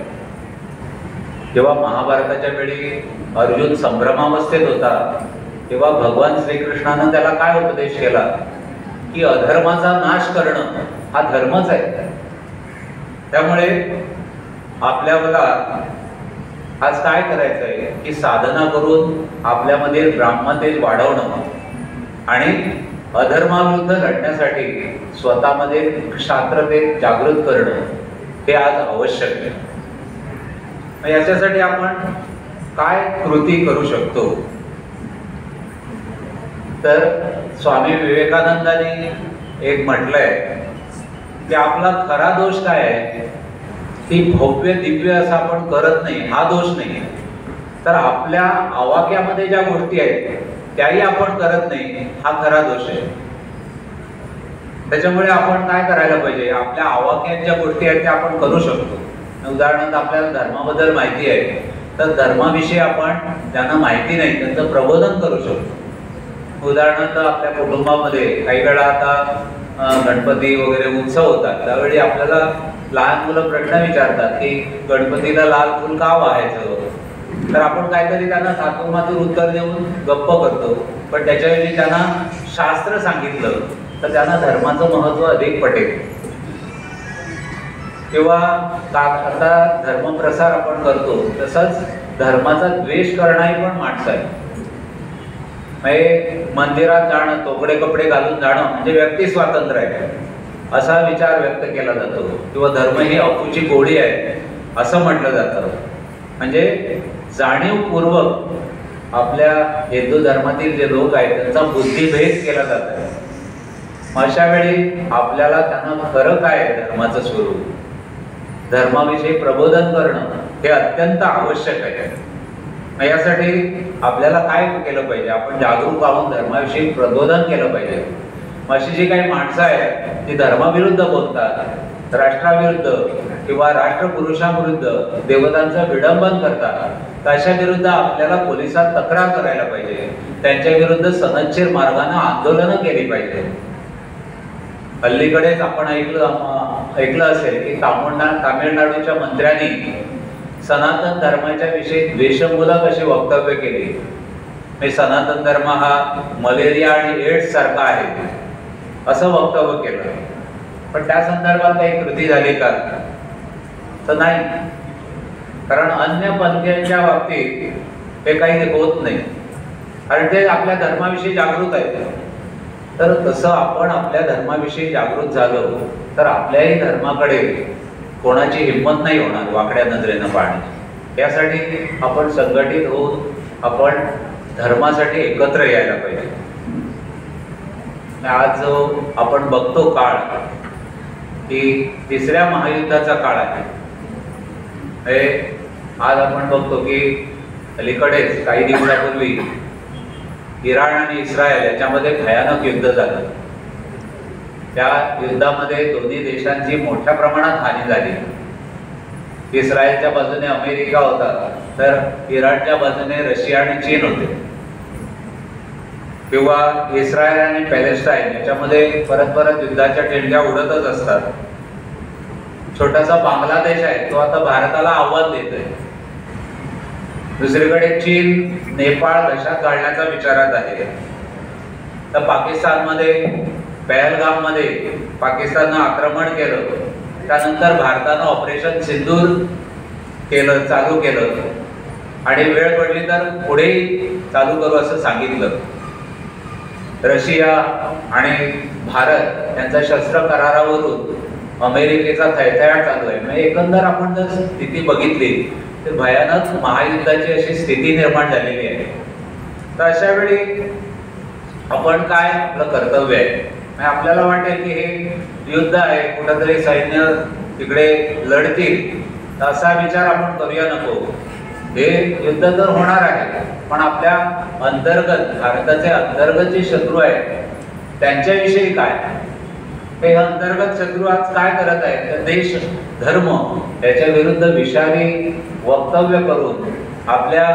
जेव्हा महाभारताच्या वेळी अर्जुन संभ्रमावस्थेत होता तेव्हा भगवान श्रीकृष्णानं त्याला काय उपदेश केला की अधर्माचा नाश करणं हा धर्मच आहे. त्यामुळे आपल्याला आज काय करायचं आहे की साधना करून आपल्यामध्ये ब्राह्मतेज वाढवणं आणि अधर्माविरुद्ध लढण्यासाठी स्वतःमध्ये क्षात्रतेज जागृत करणं हे आज आवश्यक आहे. याच्यासाठी आपण काय कृती करू शकतो, तर स्वामी विवेकानंदांनी एक म्हटलंय की आपला खरा दोष काय आहे, ती भव्य दिव्य असं आपण करत नाही, हा दोष नाही, तर आपल्या आवाक्यामध्ये ज्या गोष्टी आहेत त्याही आपण करत नाही, हा खरा दोष आहे. त्याच्यामुळे आपण काय करायला पाहिजे, आपल्या आवाक्यात ज्या गोष्टी आहेत त्या आपण करू शकतो. उदाहरणार्थ आपल्याला धर्माबद्दल माहिती आहे, तर धर्माविषयी आपण ज्यांना माहिती नाही त्यांचं प्रबोधन करू शकतो. उदाहरणार्थ आपल्या कुटुंबामध्ये काही वेळा आता गणपती वगैरे उत्सव होतात, त्यावेळी आपल्याला लहान मुलं प्रश्न विचारतात की गणपतीला लाल फुल का वाहायचं, तर आपण काहीतरी त्यांना थातूमातून उत्तर देऊन गप्प करतो. पण त्याच्याऐवजी त्यांना शास्त्र सांगितलं तर त्यांना धर्माचं महत्व अधिक पटेल. किंवा आता धर्मप्रसार आपण करतो, तसंच धर्माचा द्वेष करणारी पण माणसं आहे. म्हणजे मंदिरात जाणं, तोकडे कपडे घालून जाणं म्हणजे व्यक्ती स्वातंत्र्य आहे असा विचार व्यक्त केला जातो. किंवा धर्म ही अफूची गोडी आहे असं म्हटलं जातं. म्हणजे जाणीवपूर्वक आपल्या हिंदू धर्मातील जे लोक आहेत त्यांचा बुद्धिभेद केला जात आहे. अशा वेळी आपल्याला त्यांना खरं काय आहे धर्माचं स्वरूप, धर्माविषयी प्रबोधन करणं हे अत्यंत आवश्यक आहे. यासाठी आपल्याला काय केलं पाहिजे, आपण जागरूक राहून धर्माविषयी प्रबोधन केलं पाहिजे. अशी जी काही माणसं आहेत ती धर्माविरुद्ध बोलतात, राष्ट्राविरुद्ध किंवा राष्ट्रपुरुषांविरुद्ध देवतांचं विडंबन करतात, तर अशा विरुद्ध आपल्याला पोलिसात तक्रार करायला पाहिजे. त्यांच्या विरुद्ध सनदशीर मार्गाने आंदोलनं केली पाहिजे. हल्लीकडेच आपण ऐकलं असेल की तामिळनाडूच्या मंत्र्यांनी सनातन धर्माच्या विषयी द्वेषमूलक अशी वक्तव्य केली. म्हणजे सनातन धर्म हा मलेरिया आणि एड्स सारखा आहे असं वक्तव्य केलं. पण त्या संदर्भात काही कृती झाली का, तर नाही. कारण अन्य पंथीयांच्या बाबतीत हे काही होत नाही, कारण ते आपल्या धर्माविषयी जागृत आहेत. तर तसं आपण आपल्या धर्माविषयी जागृत झालो तर आपल्याही धर्माकडे कोणाची हिंमत नाही होणार वाकड्या नजरेनं पाहण्याची. यासाठी आपण संघटित होऊन आपण धर्मासाठी एकत्र यायला पाहिजे. आज जो आपण बघतो काळ की तिसऱ्या महायुद्धाचा काळ आहे. आज आपण बघतो की अलीकडेच काही दिवसापूर्वी इराण आणि इस्रायल याच्यामध्ये भयानक युद्ध झालं. त्या युद्धामध्ये दोन्ही देशांची मोठ्या प्रमाणात हानी झाली. इस्रायलच्या बाजूने अमेरिका होता, तर इराणच्या बाजूने रशिया आणि चीन होते. किंवा इस्रायल आणि पॅलेस्टाईन याच्यामध्ये परत परत युद्धाच्या टेंड्या उडतच असतात. छोटासा बांगलादेश आहे, तो आता भारताला आव्हान देतोय. दुसरीकडे चीन नेपाळ दहशत घालण्याचा विचारात आहे. तर पाकिस्तानमध्ये पहलगाममध्ये पाकिस्ताननं आक्रमण केलं, त्यानंतर भारतानं ऑपरेशन सिंदूर चालू केलं आणि वेळ पडली तर पुढेही चालू करू असं सांगितलं. रशिया आणि भारत यांच्या शस्त्र करारावरून अमेरिकेचा थैथयाट चालू आहे. म्हणजे एकंदर आपण जर स्थिती बघितली तर भयानक महायुद्धाची अशी स्थिती निर्माण झालेली आहे. तर अशा वेळी आपण काय आपलं कर्तव्य आहे, आपल्याला वाटेल की हे युद्ध आहे, कुठंतरी सैन्य तिकडे लढतील, तर असा विचार आपण करूया नको. हे युद्ध तर होणार आहे, पण आपल्या अंतर्गत भारताचे अंतर्गत जे शत्रू आहेत त्यांच्याविषयी काय, हे अंतर्गत शत्रू आज काय करत आहेत, तर देश धर्म याच्या विरुद्ध विषारी वक्तव्य करून आपल्या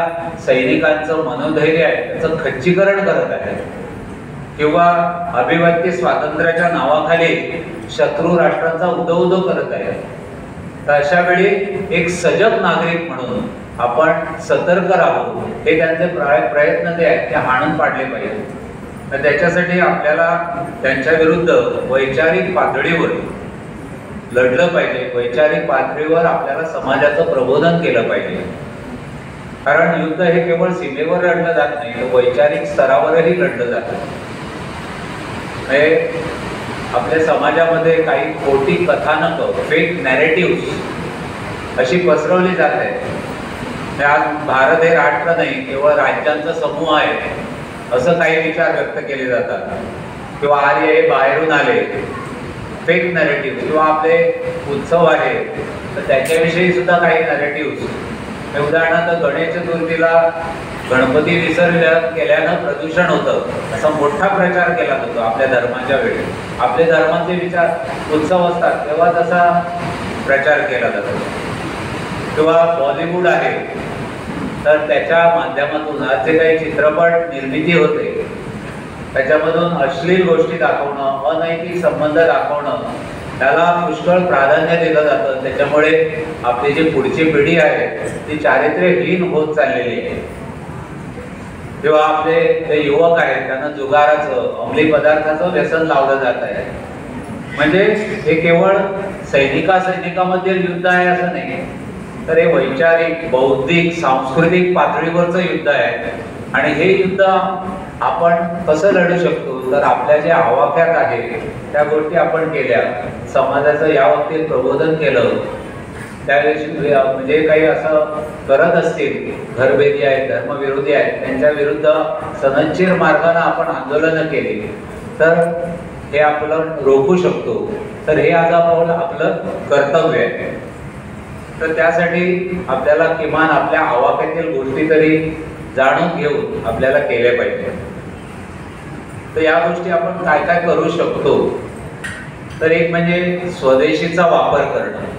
सैनिकांचं मनोधैर्य आहे त्याचं खच्चीकरण करत आहे. किंवा अभिव्यक्ती स्वातंत्र्याच्या नावाखाली शत्रू राष्ट्रांचा उदो करत आहे. तर अशा वेळी एक सजग नागरिक म्हणून आपण सतर्क राहू, हे त्यांचे प्रयत्न जे आहेत ते हाणून पाडले पाहिजे. तर त्याच्यासाठी आपल्याला त्यांच्या विरुद्ध वैचारिक पातळीवर लढलं पाहिजे. वैचारिक पातळीवर आपल्याला समाजाचं प्रबोधन केलं पाहिजे. कारण युद्ध हे केवळ सीमेवर लढलं जात नाही, तर वैचारिक स्तरावरही लढलं जातं. आपल्या समाजामध्ये काही खोटी कथानक, फेक नॅरेटिव्ह अशी पसरवली जात आहे. आज भारत हे राष्ट्र नाही, केवळ राज्यांचा समूह आहे असं काही विचार व्यक्त केले जातात, किंवा आर्य हे बाहेरून आले, फेक नरेटिव्ह, किंवा आपले उत्सव आहे तर त्याच्याविषयी सुद्धा काही नरेटिव्ह. उदाहरणार्थ गणेश चतुर्थीला गणपती विसर्जन केल्यानं प्रदूषण होतं असा मोठा प्रचार केला जातो आपल्या धर्माच्या वेळी. आपले धर्माचे विचार उत्सव असतात तेव्हा तसा प्रचार केला जातो. किंवा बॉलिवूड आहे तर त्याच्या माध्यमातून आज जे काही चित्रपट निर्मिती होते त्याच्यामधून अश्लील गोष्टी दाखवणं, अनैतिक संबंध दाखवणं त्याला पुष्कळ प्राधान्य दिलं जातं. त्याच्यामुळे आपली जी पुढची पिढी आहे ती चारित्र्यहीन होत चाललेली आहे. किंवा आपले जे युवक आहेत त्यांना जुगाराचं, अंमली पदार्थाचं व्यसन लावलं जात आहे. म्हणजे हे केवळ सैनिकामधील युद्ध आहे असं नाही, तर हे वैचारिक, बौद्धिक, सांस्कृतिक पातळीवरचं युद्ध आहे. आणि हे युद्ध आपण कसं लढू शकतो, तर आपल्या ज्या आवाक्यात आहे त्या गोष्टी आपण केल्या, समाजाचं या बाबतीत प्रबोधन केलं, त्यावेळी म्हणजे काही असं करत असतील, घरभेदी आहेत, धर्मविरोधी आहेत, त्यांच्या विरुद्ध सनदशीर मार्गाने आपण आंदोलनं केली तर हे आपलं रोखू शकतो. तर हे आज आपलं कर्तव्य आहे. तर त्यासाठी आपल्याला किमान आपल्या आवाक्यातील गोष्टी तरी जाणून घेऊन आपल्याला केल्या पाहिजे. तर या गोष्टी आपण काय काय करू शकतो, तर एक म्हणजे स्वदेशीचा वापर करणं.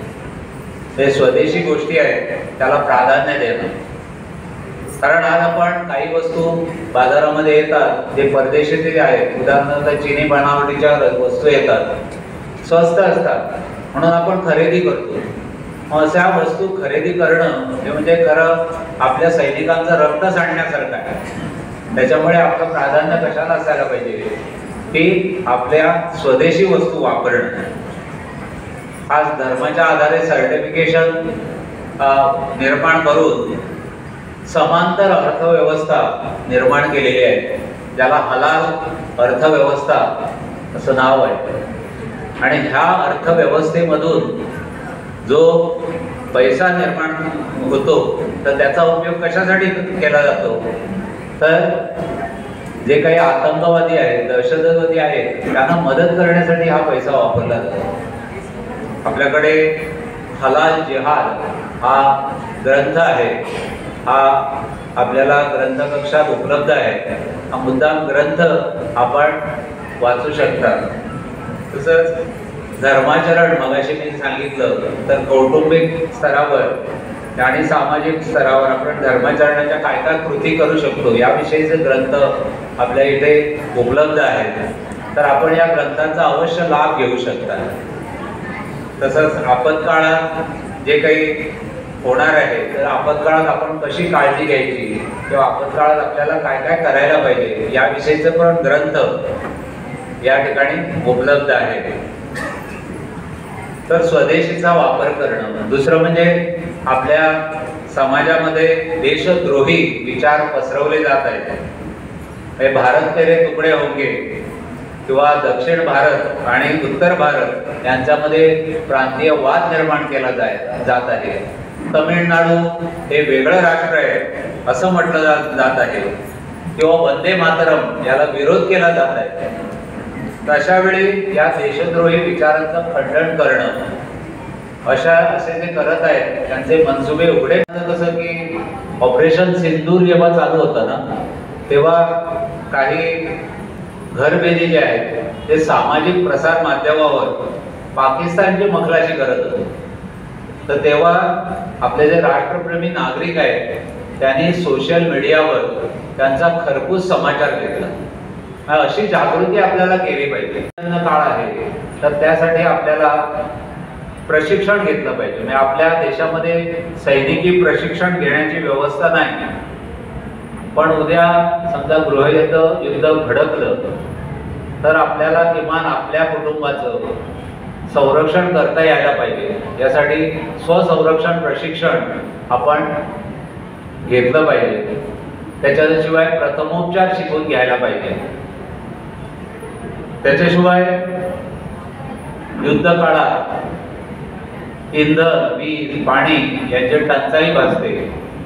हे स्वदेशी गोष्टी आहेत त्याला प्राधान्य देणं. कारण आज आपण काही वस्तू बाजारामध्ये येतात जे परदेशातील आहेत, उदाहरणार्थ चिनी बनावटीच्या वस्तू येतात, स्वस्त असतात म्हणून आपण खरेदी करतो. अशा वस्तू खरेदी करणं हे म्हणजे खरं आपल्या सैनिकांचं रक्त सांडण्यासारखं आहे. त्याच्यामुळे आपलं प्राधान्य कशाला असायला पाहिजे की आपल्या स्वदेशी वस्तू वापरणं. आज धर्माच्या आधारे सर्टिफिकेशन निर्माण करून समांतर अर्थव्यवस्था निर्माण केलेली आहे, ज्याला हलाल अर्थव्यवस्था असं नाव आहे. आणि ह्या अर्थव्यवस्थेमधून जो पैसा निर्माण होतो तर त्याचा उपयोग कशासाठी केला जातो, तर जे काही आतंकवादी आहेत, दहशतवादी आहेत त्यांना मदत करण्यासाठी हा पैसा वापरला जातो. आपल्याकडे हलाल जिहाद हा ग्रंथ आहे, हा आपल्याला ग्रंथ कक्षात उपलब्ध आहे. हा मुद्दाम ग्रंथ आपण वाचू शकता. तसंच धर्माचरण मगाशी मी सांगितलं तर कौटुंबिक स्तरावर आणि सामाजिक स्तरावर आपण धर्माचरणाच्या काय काय कृती करू शकतो याविषयीचे ग्रंथ आपल्या इथे उपलब्ध आहेत. तर आपण या ग्रंथांचा अवश्य लाभ घेऊ शकता. तसंच आपत्काळात जे काही होणार आहे तर आपत्काळात आपण कशी काळजी घ्यायची किंवा आपत्काळात आपल्याला काय काय करायला पाहिजे याविषयीचे पण ग्रंथ या ठिकाणी उपलब्ध आहे. तर स्वदेशीचा वापर करणं. दुसरं म्हणजे आपल्या समाजामध्ये देशद्रोही विचार पसरवले जात आहेत. भारत तेरे तुकडे होंगे किंवा दक्षिण भारत आणि उत्तर भारत यांच्यामध्ये प्रांतीय वाद निर्माण केला जात आहे. तमिळनाडू हे वेगळं राष्ट्र आहे असं म्हटलं जात आहे, किंवा वंदे मातरम याला विरोध केला जात आहे. अशा वेळी या देशद्रोही विचारांचं खंडन करणं असे जे करत आहेत त्यांचे मनसुबे उघडे. कसं की ऑपरेशन सिंदूर जेव्हा चालू होतं ना तेव्हा काही घरभेदी जे आहेत ते सामाजिक प्रसार माध्यमावर पाकिस्तानची मखलाशी करत होते. तर तेव्हा आपले जे राष्ट्रप्रेमी नागरिक आहेत त्यांनी सोशल मीडियावर त्यांचा खरपूस समाचार घेतला. अशी जागृती आपल्याला केली पाहिजे. काळ आहे तर त्यासाठी आपल्याला प्रशिक्षण घेतलं पाहिजे. म्हणजे आपल्या देशामध्ये सैनिकी प्रशिक्षण घेण्याची व्यवस्था नाही, पण उद्या समजा गृहयुद्ध भडकलं तर आपल्याला किमान आपल्या कुटुंबाचं संरक्षण करता यायला पाहिजे. यासाठी स्वसंरक्षण प्रशिक्षण आपण घेतलं पाहिजे. त्याच्याशिवाय प्रथमोपचार शिकून घ्यायला पाहिजे. त्याच्याशिवाय युद्ध काळात इंधन, वीज, पाणी यांची टंचाई भासते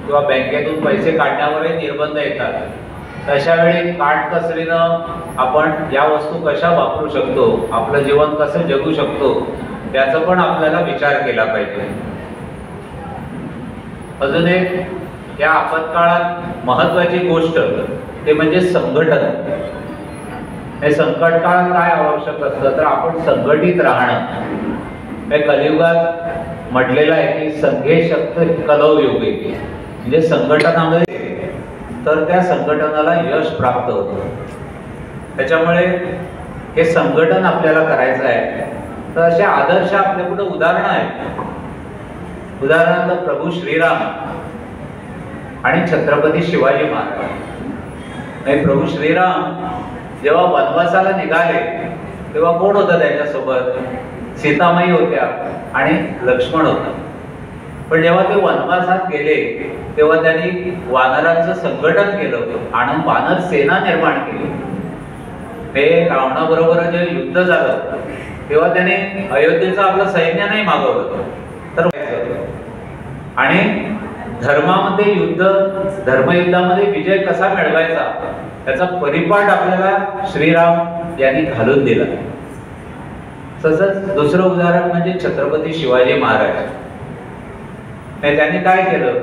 किंवा बँकेतून पैसे काढण्यावरही निर्बंध येतात. अशा वेळी काटकसरीनं आपण या वस्तू कशा वापरू शकतो, आपलं जीवन कसं जगू शकतो, त्याचा पण आपल्याला विचार केला पाहिजे. अजून एक या आपत्काळात महत्वाची गोष्ट ते म्हणजे संघटन. हे संकट काळात काय आवश्यक असतं तर आपण संघटित राहणं. हे कलियुगात म्हटलेलं आहे की संघे शक्त कलौ योगे, म्हणजे संघटनामध्ये तर त्या संघटनाला यश प्राप्त होतं. त्याच्यामुळे हे संघटन आपल्याला करायचं आहे. तर असे आदर्श आपल्यापुढे उदाहरणं आहेत. उदाहरणार्थ प्रभू श्रीराम आणि छत्रपती शिवाजी महाराज. प्रभू श्रीराम जेव्हा वनवासाला निघाले तेव्हा कोण होतं त्यांच्यासोबत? सीतामाई होत्या आणि लक्ष्मण होता. पण जेव्हा ते वनवासात गेले तेव्हा त्यांनी वानरांचं संघटन केलं आणि वानर सेना निर्माण केली. ते रावणाबरोबर जे युद्ध झालं तेव्हा त्याने अयोध्येचं आपलं सैन्य नाही मागवलं तर आणि धर्मामध्ये धर्मयुद्धामध्ये विजय कसा मिळवायचा त्याचा परिपाठ आपल्याला श्रीराम यांनी घालून दिला. तसंच दुसरं उदाहरण म्हणजे छत्रपती शिवाजी महाराज. त्यांनी काय केलं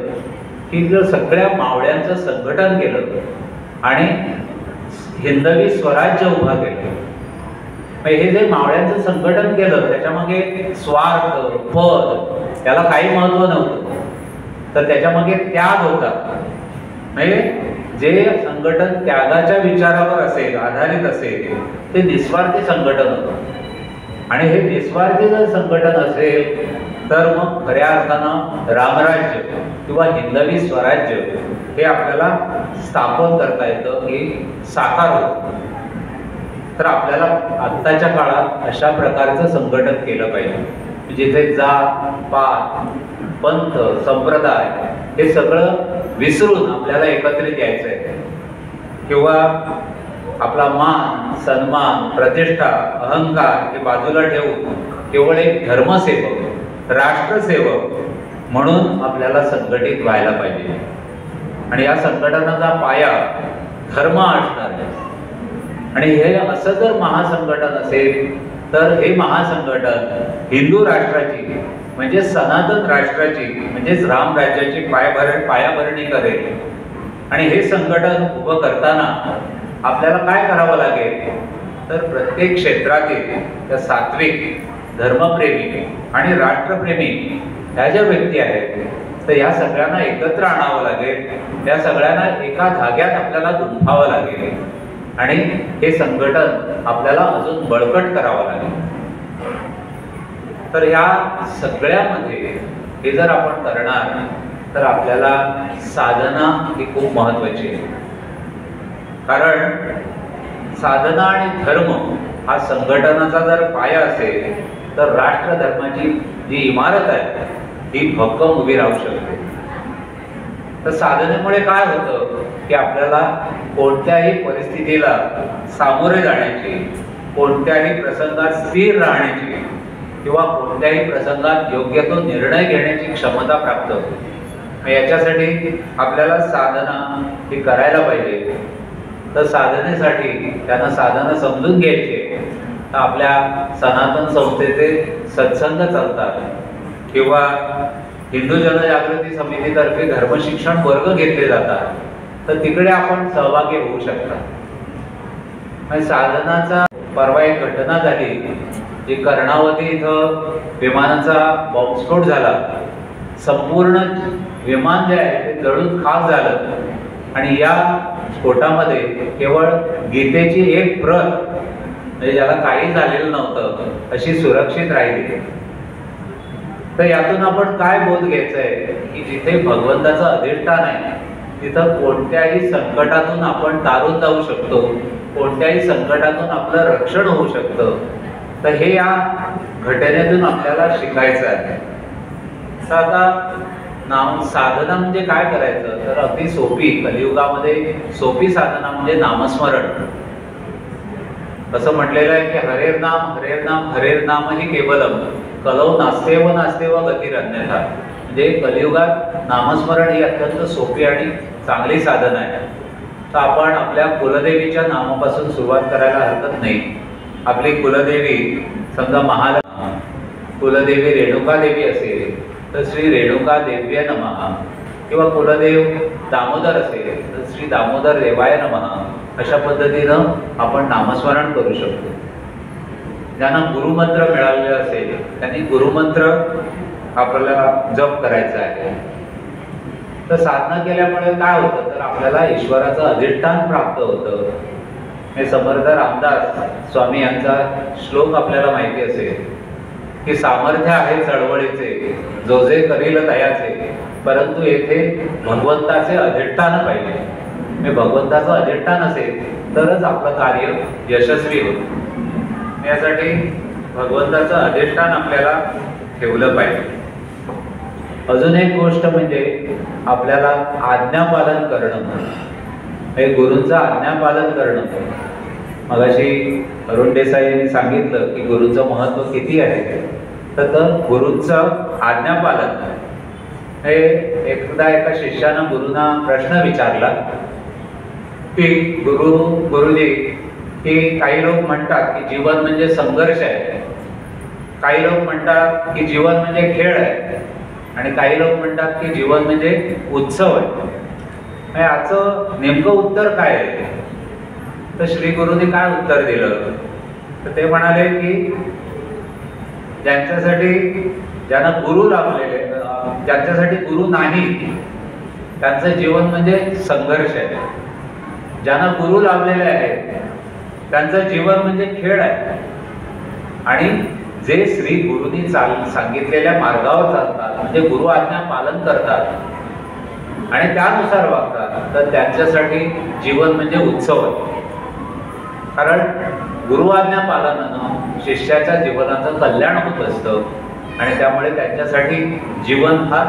की सगळ्या मावळ्यांचं संघटन केलं आणि हिंदवी स्वराज्य उभा केलं. हे जे मावळ्यांचं संघटन केलं त्याच्यामागे स्वार्थ पद याला काही महत्व नव्हतं, तर त्याच्यामागे त्याग होता. म्हणजे जे संघटन त्यागाच्या विचारावर असेल आधारित असेल ते निस्वार्थी संघटन होतं. आणि हे निस्वार्थी जर संघटन असेल तर मग खऱ्या अर्थानं रामराज्य किंवा हिंदवी स्वराज्य हे आपल्याला स्थापन करता येतं, हे साकार होतं. तर आपल्याला आत्ताच्या काळात अशा प्रकारचं संघटन केलं पाहिजे जिथे जात पात पंथ संप्रदाय हे सगळं विसरून आपल्याला एकत्रित यायचं आहे. किंवा आपला मान सन्मान प्रतिष्ठा अहंकार हे बाजूला ठेवून केवळ एक धर्मसेवक राष्ट्रसेवक म्हणून आपल्याला संघटित व्हायला पाहिजे. आणि या संघटनाचा पाया धर्म असणार आहे. आणि हे असं जर महासंघटन असेल तर हे महासंघटन हिंदू राष्ट्राची म्हणजे सनातन राष्ट्राची म्हणजेच राम राज्याची पायाभरणी करेल. आणि हे संघटन उभं करताना आपल्याला काय करावं लागेल तर प्रत्येक क्षेत्रातील त्या सात्विक धर्मप्रेमी आणि राष्ट्रप्रेमी ह्या ज्या व्यक्ती आहेत तर या सगळ्यांना एकत्र आणावं लागेल. त्या सगळ्यांना एका धाग्यात आपल्याला गुंफावं लागेल आणि हे संघटन आपल्याला अजून बळकट करावं लागेल. तर या सगळ्यामध्ये हे जर आपण करणार तर आपल्याला साधना ही खूप महत्वाची आहे. कारण साधना आणि धर्म हा संघटनाचा जर पाया असेल तर राष्ट्र धर्माची जी इमारत आहे ती भक्कम उभी राहू शकते. तर साधनेमुळे काय होतं की आपल्याला कोणत्याही परिस्थितीला सामोरे जाण्याची, कोणत्याही प्रसंगात स्थिर राहण्याची किंवा कोणत्याही प्रसंगात योग्य तो निर्णय घेण्याची क्षमता प्राप्त होते. याच्यासाठी आपल्याला साधना ही करायला पाहिजे. तर साधनेसाठी त्यांना साधना समजून घ्यायचे तर आपल्या सनातन संस्थेचे सत्संग चालतात किंवा हिंदू जनजागृती समितीतर्फे धर्मशिक्षण वर्ग घेतले जातात तर तिकडे आपण सहभागी होऊ शकता. साधनाचा परवा एक घटना झाली जी कर्णावती इथं विमानाचा बॉम्बस्फोट झाला. संपूर्ण विमान जे आहे ते जळून खाक झालं आणि या स्फोटामध्ये केवळ गीतेची एक प्रत म्हणजे ज्याला काही झालेलं नव्हतं अशी सुरक्षित राहिली. तर यातून आपण काय बोध घ्यायचं आहे की जिथे भगवंताचं अधिष्ठान आहे तिथं कोणत्याही संकटातून आपण तारून जाऊ शकतो, कोणत्याही संकटातून आपलं रक्षण होऊ शकतं. तर हे या घटनेतून आपल्याला शिकायचं आहे. तर आता साधना म्हणजे काय करायचं तर अगदी सोपी कलियुगामध्ये सोपी साधना म्हणजे नामस्मरण. असं म्हटलेलं आहे की हरेर नाम हरेर नाम ही केवलम कलौ नास्तेव नास्तेव गतिरन्यथा. म्हणजे कलियुगात नामस्मरण ही अत्यंत सोपी आणि चांगली साधना आहे. तर आपण आपल्या कुलदेवीच्या नामापासून सुरुवात करायला हरकत नाही. आपली कुलदेवी समजा महालक्ष्मी कुलदेवी रेणुका देवी असेल तर श्री रेणुका देव्य नमः, किंवा कुलदेव दामोदर असेल तर श्री दामोदर देवाय नमः. अशा पद्धतीनं आपण नामस्मरण करू शकतो. ज्यांना गुरुमंत्र मिळालेला असेल त्यांनी गुरुमंत्र आपल्याला जप करायचा आहे. तर साधना केल्यामुळे काय होतं तर आपल्याला ईश्वराचं अधिष्ठान प्राप्त होतं. हे समर्थ रामदास स्वामी यांचा श्लोक आपल्याला माहिती असेल की सामर्थ्य आहे चळवळीचे, जो जे करील तयाचे, परंतु येथे भगवंताचे अधिष्ठान पाहिजे. हे भगवंताचं अधिष्ठान असेल तरच आपलं कार्य यशस्वी होतं. यासाठी भगवंताचं अधिष्ठान आपल्याला ठेवलं पाहिजे. अजून एक गोष्ट म्हणजे आपल्याला आज्ञापालन करणं. हे गुरूंचं आज्ञापालन करणं. मगाशी अरुण देसाई यांनी सांगितलं की गुरूचं महत्त्व किती आहे. तर गुरूंचं आज्ञापालन हे एकदा एका शिष्यानं गुरूंना प्रश्न विचारला की गुरुजी की काही लोक म्हणतात की जीवन म्हणजे संघर्ष आहे, काही लोक म्हणतात की जीवन म्हणजे खेळ आहे, आणि काही लोक म्हणतात की जीवन म्हणजे उत्सव आहे. याचं नेमकं उत्तर काय आहे. तर श्री गुरुनी काय उत्तर दिलं तर ते म्हणाले की ज्यांना गुरु लाभलेले, ज्यांच्यासाठी गुरु नाही त्यांचं जीवन म्हणजे संघर्ष आहे. ज्यांना गुरु लाभलेले आहेत त्यांचं जीवन म्हणजे खेळ आहे. आणि जे श्री गुरुनी सांगितलेल्या मार्गावर चालतात म्हणजे गुरु आज्ञा पालन करतात आणि त्यानुसार वागतात तर त्यांच्यासाठी जीवन म्हणजे उत्सव आहे. कारण गुरु आज्ञा पालनानं शिष्याच्या जीवनाचं कल्याण होत असतं आणि त्यामुळे त्यांच्यासाठी जीवन हा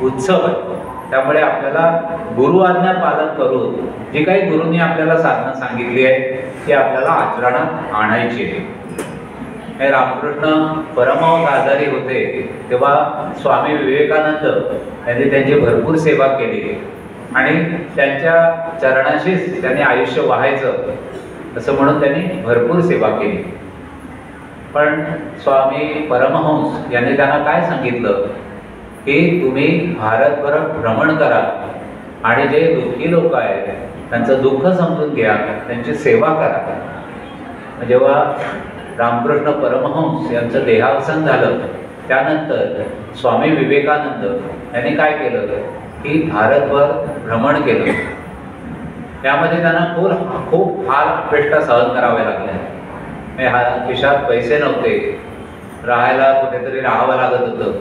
उत्सव आहे. त्यामुळे आपल्याला गुरु आज्ञा पालन करून जी काही गुरुनी आपल्याला साधना सांगितली आहे ती आपल्याला आचरणात आणायची आहे. हे रामकृष्ण परमहंस आजारी होते तेव्हा स्वामी विवेकानंद यांनी त्यांची भरपूर सेवा केली आणि त्यांच्या चरणाशीच त्यांनी आयुष्य वाहायचं असं म्हणून त्यांनी भरपूर सेवा केली. पण स्वामी परमहंस यांनी त्यांना काय सांगितलं की तुम्ही भारतभर भ्रमण करा आणि जे दुःखी लोक आहेत त्यांचं दुःख समजून घ्या, त्यांची सेवा करा. जेव्हा रामकृष्ण परमहंस यांचं देहावसान झालं त्यानंतर स्वामी विवेकानंद यांनी काय केलं की भारतभर भ्रमण केलं. त्यामध्ये त्यांना खूप हाल अपेष्टा सहन कराव्या लागल्या. खिशात पैसे नव्हते, राहायला कुठेतरी राहावं लागत होतं,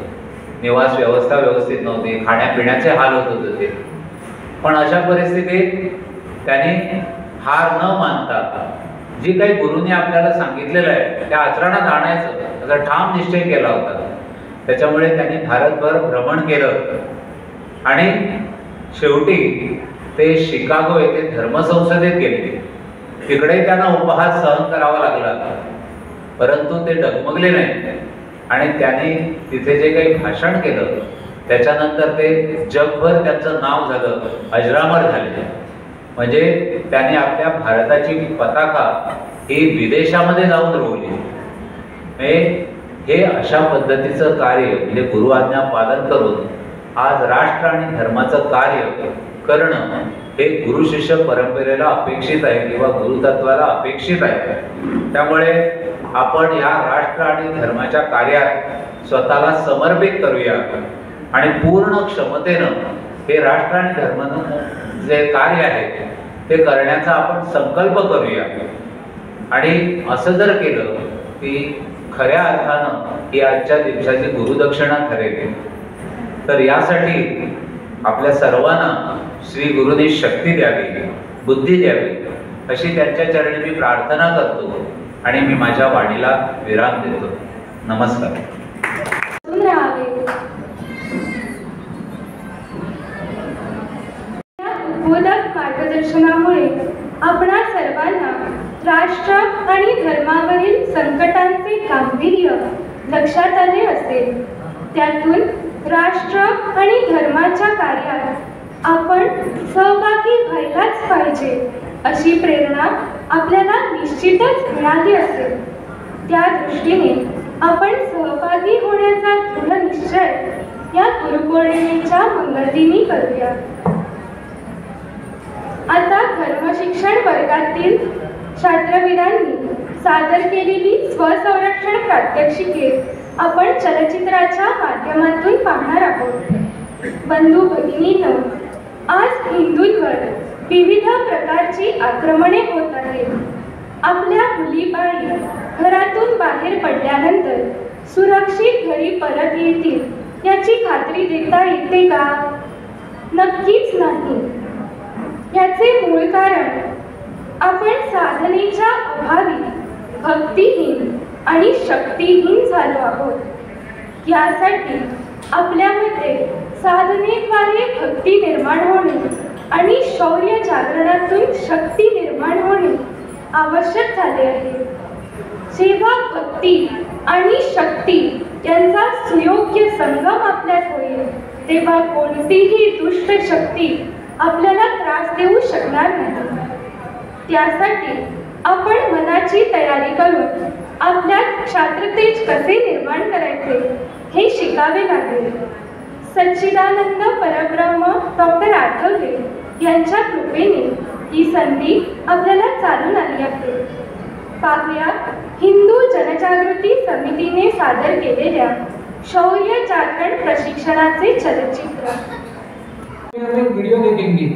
निवास व्यवस्था व्यवस्थित नव्हती, खाण्यापिण्याचे हाल होत होते. पण अशा परिस्थितीत त्यांनी हार न मानता जी काही गुरुनी आपल्याला सांगितलेलं आहे त्या आचरणात आणायचं असा ठाम निश्चय केला होता. त्याच्यामुळे त्यांनी भारतभर भ्रमण केलं आणि शेवटी ते शिकागो येथे धर्मसंसदेत गेले. तिकडे त्यांना उपहास सहन करावा लागला, परंतु ते डगमगले नाही आणि त्यांनी तिथे जे काही भाषण केलं त्याच्यानंतर ते जगभर त्यांचं नाव झालं, अजरामर झाले. म्हणजे त्यांनी आपल्या भारताची पताका ही विदेशामध्ये जाऊन रोवली. हे अशा पद्धतीचं कार्य म्हणजे गुरु आज्ञा पालन करून आज राष्ट्र आणि धर्माचं कार्य करणं हे गुरु शिष्य परंपरेला अपेक्षित आहे किंवा गुरुतत्वाला अपेक्षित आहे. त्यामुळे आपण या राष्ट्र आणि धर्माच्या कार्यात स्वतःला समर्पित करूया आणि पूर्ण क्षमतेनं हे राष्ट्र आणि धर्माचं जे कार्य आहे ते करण्याचा आपण संकल्प करूया. आणि असं जर केलं की खऱ्या अर्थानं ही आजच्या दिवसाची गुरुदक्षिणा ठरेल. तर यासाठी आपल्या सर्वांना श्री गुरुनी शक्ती द्यावी, बुद्धी द्यावी अशी त्यांच्या चरणी मी प्रार्थना करतो आणि मी माझ्या वाणीला विराम देतो. नमस्कार. उद्बोधक मार्गदर्शनामुळे आपणा सर्वांना राष्ट्र आणि धर्मावरील संकटांचे गांभीर्य लक्षात आले असेल. त्यातून राष्ट्र आणि धर्माच्या कार्यात आपण सहभागी व्हायलाच पाहिजे अशी प्रेरणा आपल्याला निश्चितच मिळाली असेल. त्या दृष्टीने आपण सहभागी होण्याचा दृढ निश्चय या गुरुपौर्णिमेच्या मंगलदिनी करूया. आता धर्मशिक्षण वर्गातील छात्रवीरांनी सादर केलेली स्वसंरक्षण प्रात्यक्षिके आपण चलचित्राच्या माध्यमातून पाहणार आहोत. बंधू भगिनींनो, आज हिंदूंवर विविध प्रकारची आक्रमणे होत आहेत. आपल्या मुलीबाळी घरातून बाहेर पडल्यानंतर सुरक्षित घरी परत येतील याची खात्री देता येते का? नक्कीच नाही. याचे मूळ कारण आपण साधनेच्या अभावी भक्तिहीन आणि शक्तिहीन झालो आहोत. यासाठी आपल्यामध्ये साधनेद्वारे भक्ती निर्माण होणे आणि शौर्य जागरणातून शक्ती निर्माण होणे आवश्यक झाले आहे. जेव्हा भक्ती आणि शक्ती यांचा सुयोग्य संगम आपल्यात होईल तेव्हा कोणतीही दुष्ट शक्ती आपल्याला त्रास देऊ शकणार नाही. त्यासाठी आपण मनाची तयारी करून आपल्यात क्षात्रतेज कसे निर्माण करायचे हे शिकावे लागेल. सच्चिदानंद परब्रह्म डॉक्टर आठवले यांच्या कृपेने ही संधी आपल्याला चालून आली आहे. पाहूया हिंदू जनजागृती समितीने सादर केलेल्या शौर्य जागरण प्रशिक्षणाचे चलचित्र. वीडियो देखेंगे.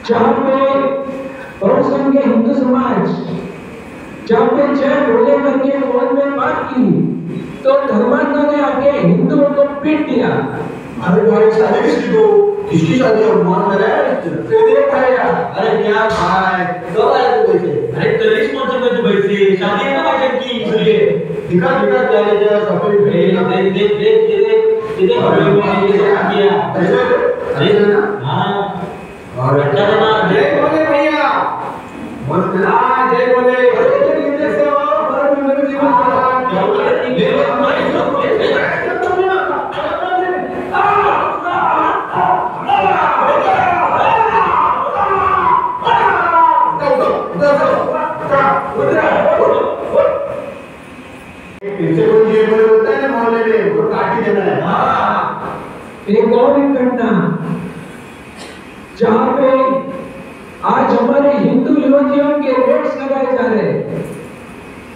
जहाँ पे बहुसंख्य हिंदू समाज जहाँ पे जय बोले करके फोन में बात की तो धर्मांधों ने आके हिंदुओं को पीट दिया. अरे भाई शादी किसकी को किसकी शादी है मान में रहा है खाएगा. अरे क्या भाई कब आया तू पैसे? अरे तेरी स्पॉन्सर में तू पैसे शादी है ना भाई की इसलिए दिखा क्या लेते सफेद देख देख देख देख देख हमें ये सब किया अरे ना हां और अच्छा ना जय बोले भैया बोल हां जय बोले अरे नीचे से आओ पर मेरे जीवन क्या बोले ले माइक सब एक और घटना जहाँ पे आज हमारे हिंदू युवतियों के रेट्स लगाए जा रहे हैं.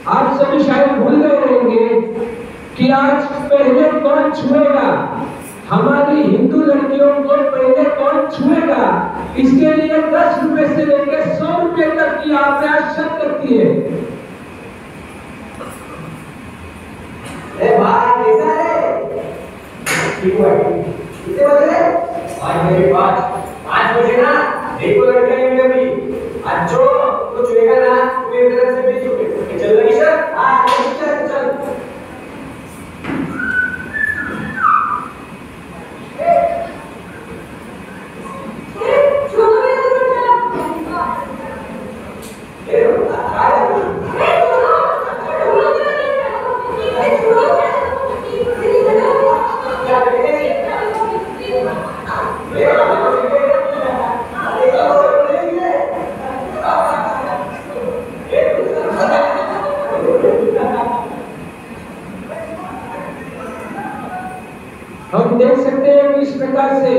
आप सभी शायद भूल गए होंगे कि आज पहले कौन छुएगा, हमारी हिंदू लड़कियों को पहले कौन छुएगा, इसके लिए 10 रुपए से लेकर 100 रुपए तक की आपने शर्त रखी है. भाई कैसा है? ठीक है कितने बजे? आज मेरे पास 5 बजे ना एक लड़का है अभी आज जो तो छुएगा ना तो मेरी तरफ से 20 रुपए चल रही सर. हाँ चल चल हम देख सकते हैं कि इस प्रकार से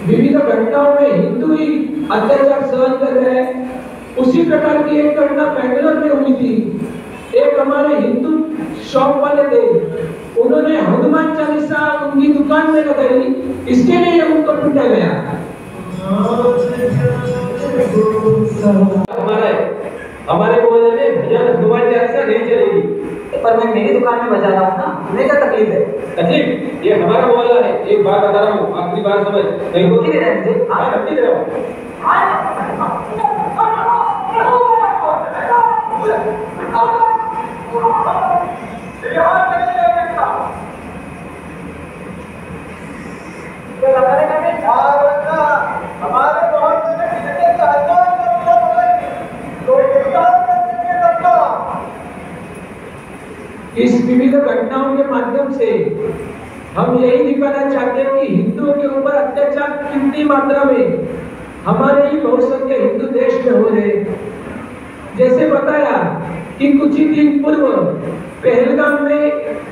विविध घटनाओं में हिंदू ही अत्याचार सहन कर रहे हैं. उसी प्रकार की एक घटना बेंगलोर में हुई थी. एक हमारे हिंदू शॉप वाले थे, उन्होंने हनुमान चालीसा उनकी दुकान में लगाई, इसके लिए उनको पीटा गया. बजाता हूँ ना, तुम्हें क्या तकलीफ है? तकलीफ ये हमारा मोहल्ला है, एक बार बता रहा हूँ, आखिरी बार समझ नहीं धमकी दे रहा है मुझे? हाँ धमकी दे रहा हूँ। हमारे मोहल्ले में कितने सालों इस विविध घटनाओं के माध्यम से हम यही दिखाना चाहते हैं कि हिंदुओं के ऊपर अत्याचार कितनी मात्रा में हमारे ही बहुसंख्यक हिंदू देश में हो रहे। जैसे बताया कि कुछ ही दिन पूर्व पहलगाम में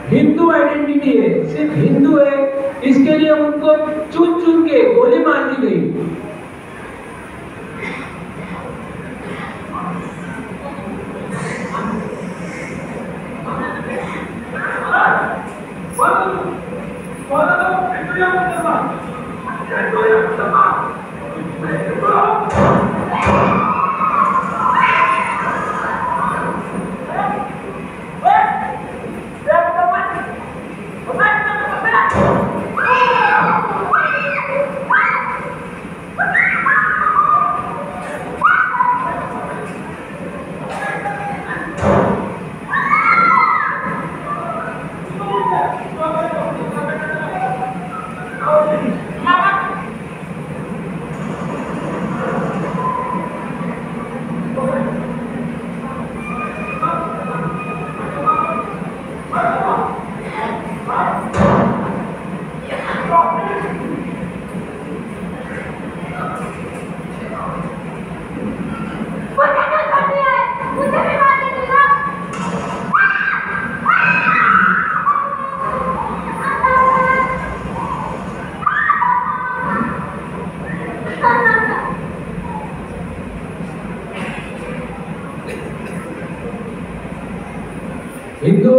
हिंदू आइडेंटिटी है, सिर्फ हिंदू है, इसके लिए उनको चुन चुन के गोली मार दी गई। हिंदू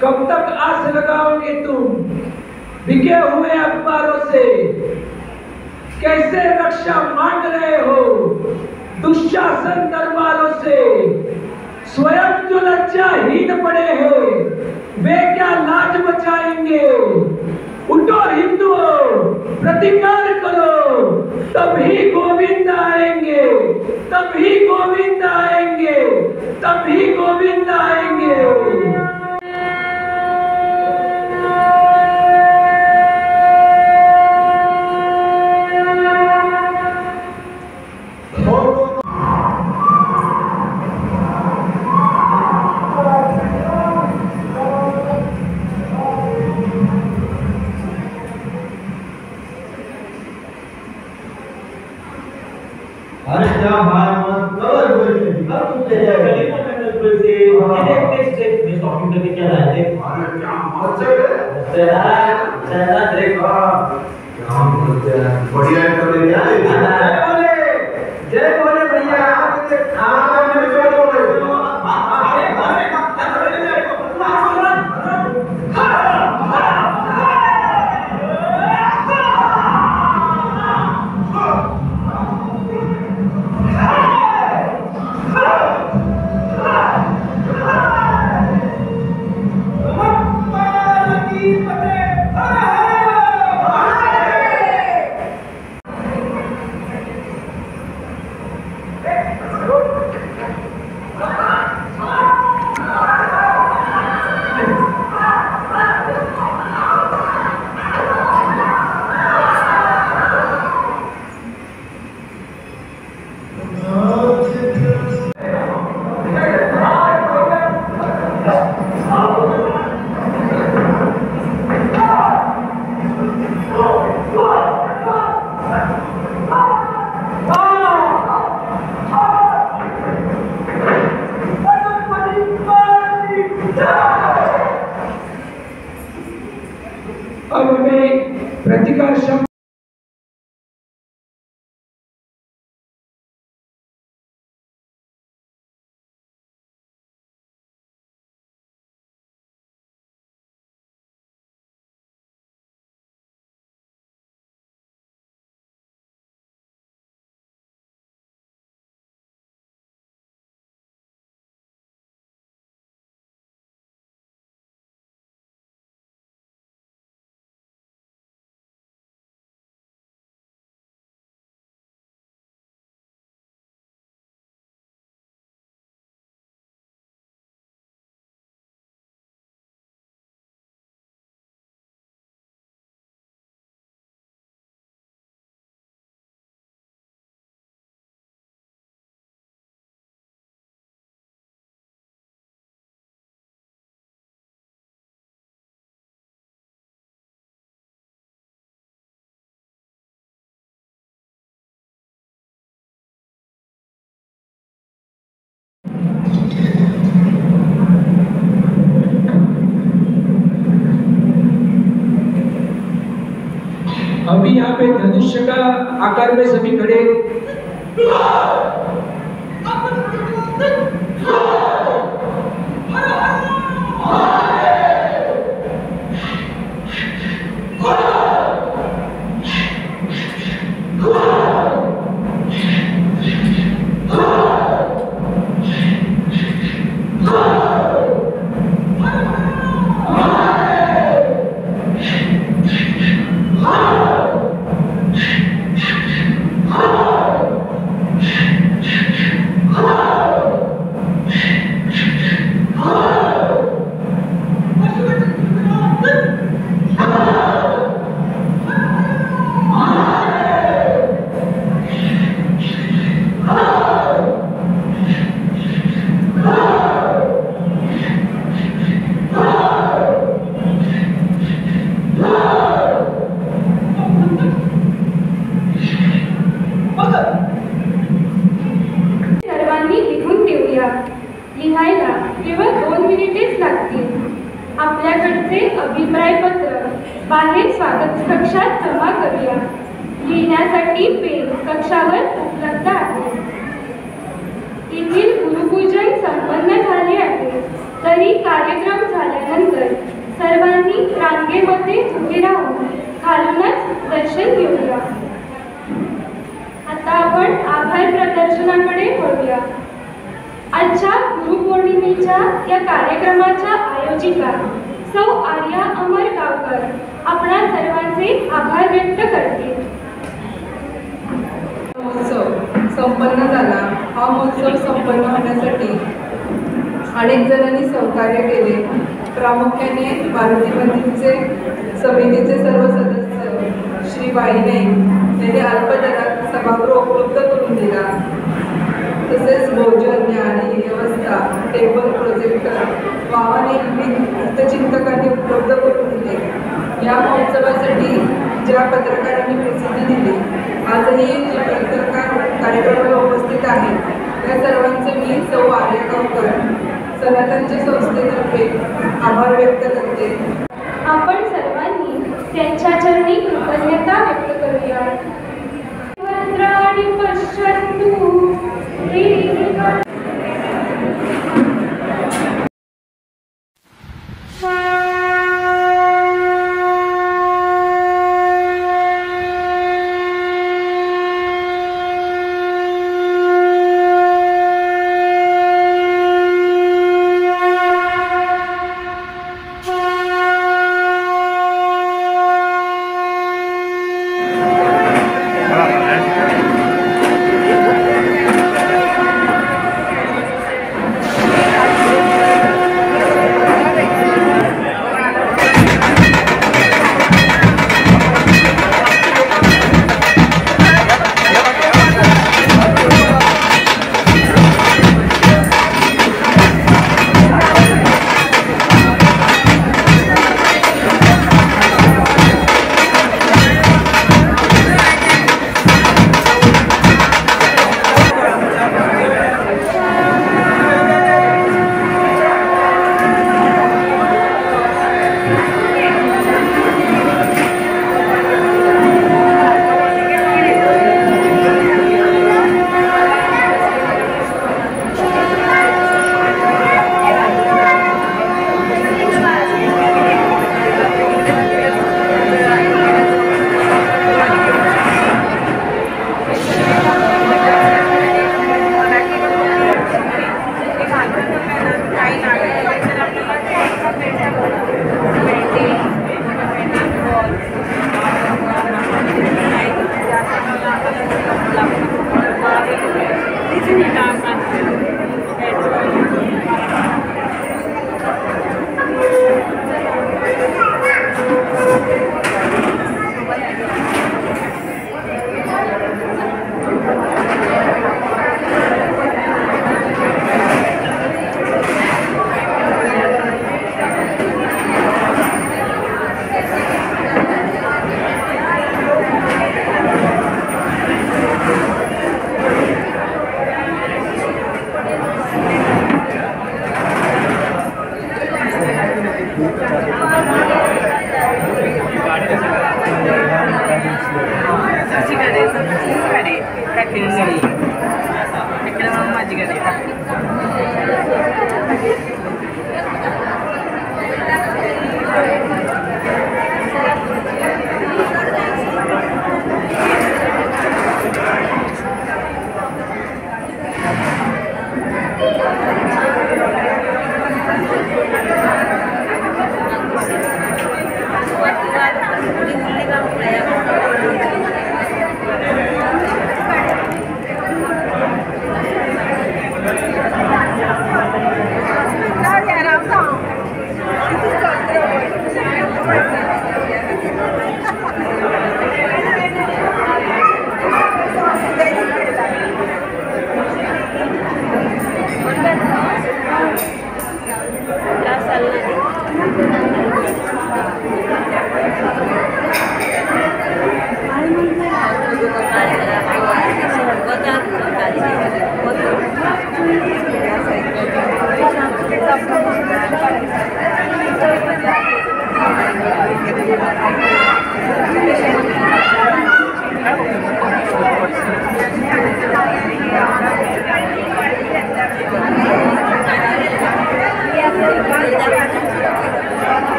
कब तक आस लगाओगे तुम बिके हुए अखबारों से? कैसे रक्षा मांग रहे हो दुशासन दरबारों से? स्वयं जो लज्जाहीन पड़े हैं वे क्या लाज बचाएंगे? उठो हिंदुओं, प्रतिकार करो, तभी गोविंद आएंगे, तभी गोविंद आएंगे, तभी गोविंद आएंगे। अरे क्या भाई मत कवर बोलते दिखा तुझे गली में मैंने बोलते देख मैं शॉपिंग करके क्या लाए थे? अरे क्या मत चला देख क्या बोलते हैं बढ़िया है तो ले आए जय बोले भैया हां मैं बोल अब हमें प्रतिकार शब्द अभी यहाँ पे धनुष्य का आकार में सभी खड़े सर्वांनी लिहून ठेवूया. लिहायला केवळ 2 मिनिटेच लागतील. आपल्याकडचे अभिप्रायपत्र बाहेर स्वागत कक्षात जमा करूया. लिहिण्यासाठी पेन कक्षावर उपलब्ध आहे. येथील गुरुपूजन संपन्न झाले आहे. तरी कार्यक्रम झाल्यानंतर सर्वांनी रांगेमध्ये उभे राहून खालूनच दर्शन घेऊया. आता आपण आभार प्रदर्शनाकडे वळूया. आजच्या गुरुपौर्णिमेच्या या कार्यक्रमाच्या आयोजिका सौ आर्या अमर गावकर आपणा सर्वांचे आभार व्यक्त करतील. महोत्सव संपन्न झाला. हा महोत्सव संपन्न होण्यासाठी अनेक जणांनी सहकार्य केले. प्रामुख्याने मारुती मंदिरचे समितीचे सर्व सदस्य श्री बाईने यांनी अल्पदरात सभागृह उपलब्ध करून दिला. तसेच भोजन आणि व्यवस्था टेबल प्रोजेक्टर वाहने विविध चिंतकांनी उपलब्ध करून दिले. या महोत्सवासाठी ज्या पत्रकारांनी प्रसिद्धी दिली आजही जे पत्रकार कार्यक्रमाला उपस्थित आहेत त्या सर्वांचे मी सौ आर्या गावकर सनातनच्या संस्थेतर्फे आभार व्यक्त करते. आपण सर्वांनी त्यांच्या चरणी कृतज्ञता व्यक्त करूया. भद्राणि पश्यन्तु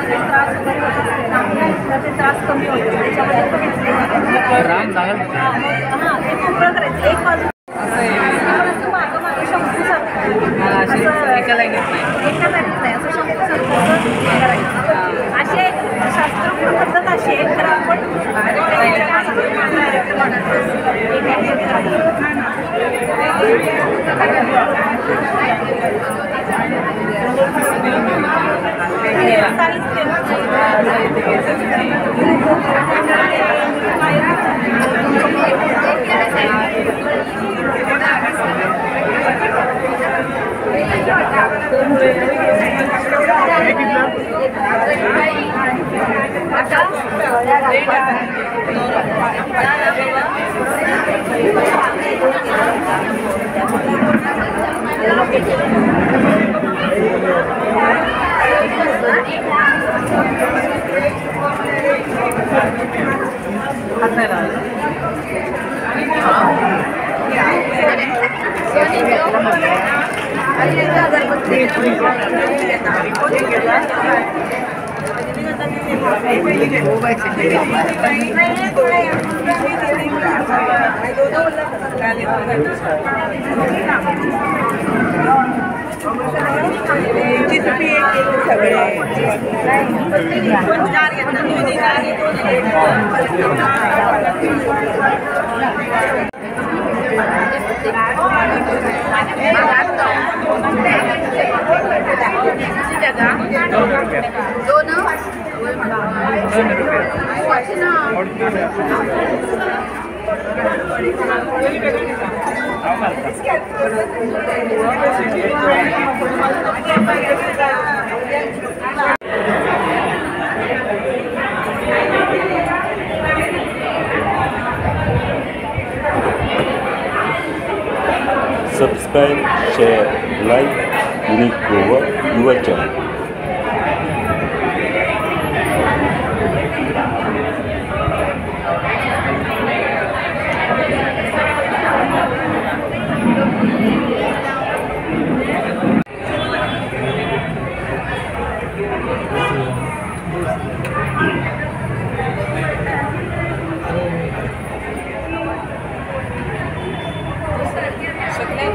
त्रास वगैरे होत असते ना तर ते त्रास कमी होतो त्याच्यामध्ये तो ते मोकळं करायचं एक बाजू असं मागं मागे शंकूसारखं एका लाईनीत नाही असं शंकूसारखं करायचं असे शास्त्रोक्त पद्धत अशी आहे तर आपण Subscribe, share, like Unique Goa, your channel. शकले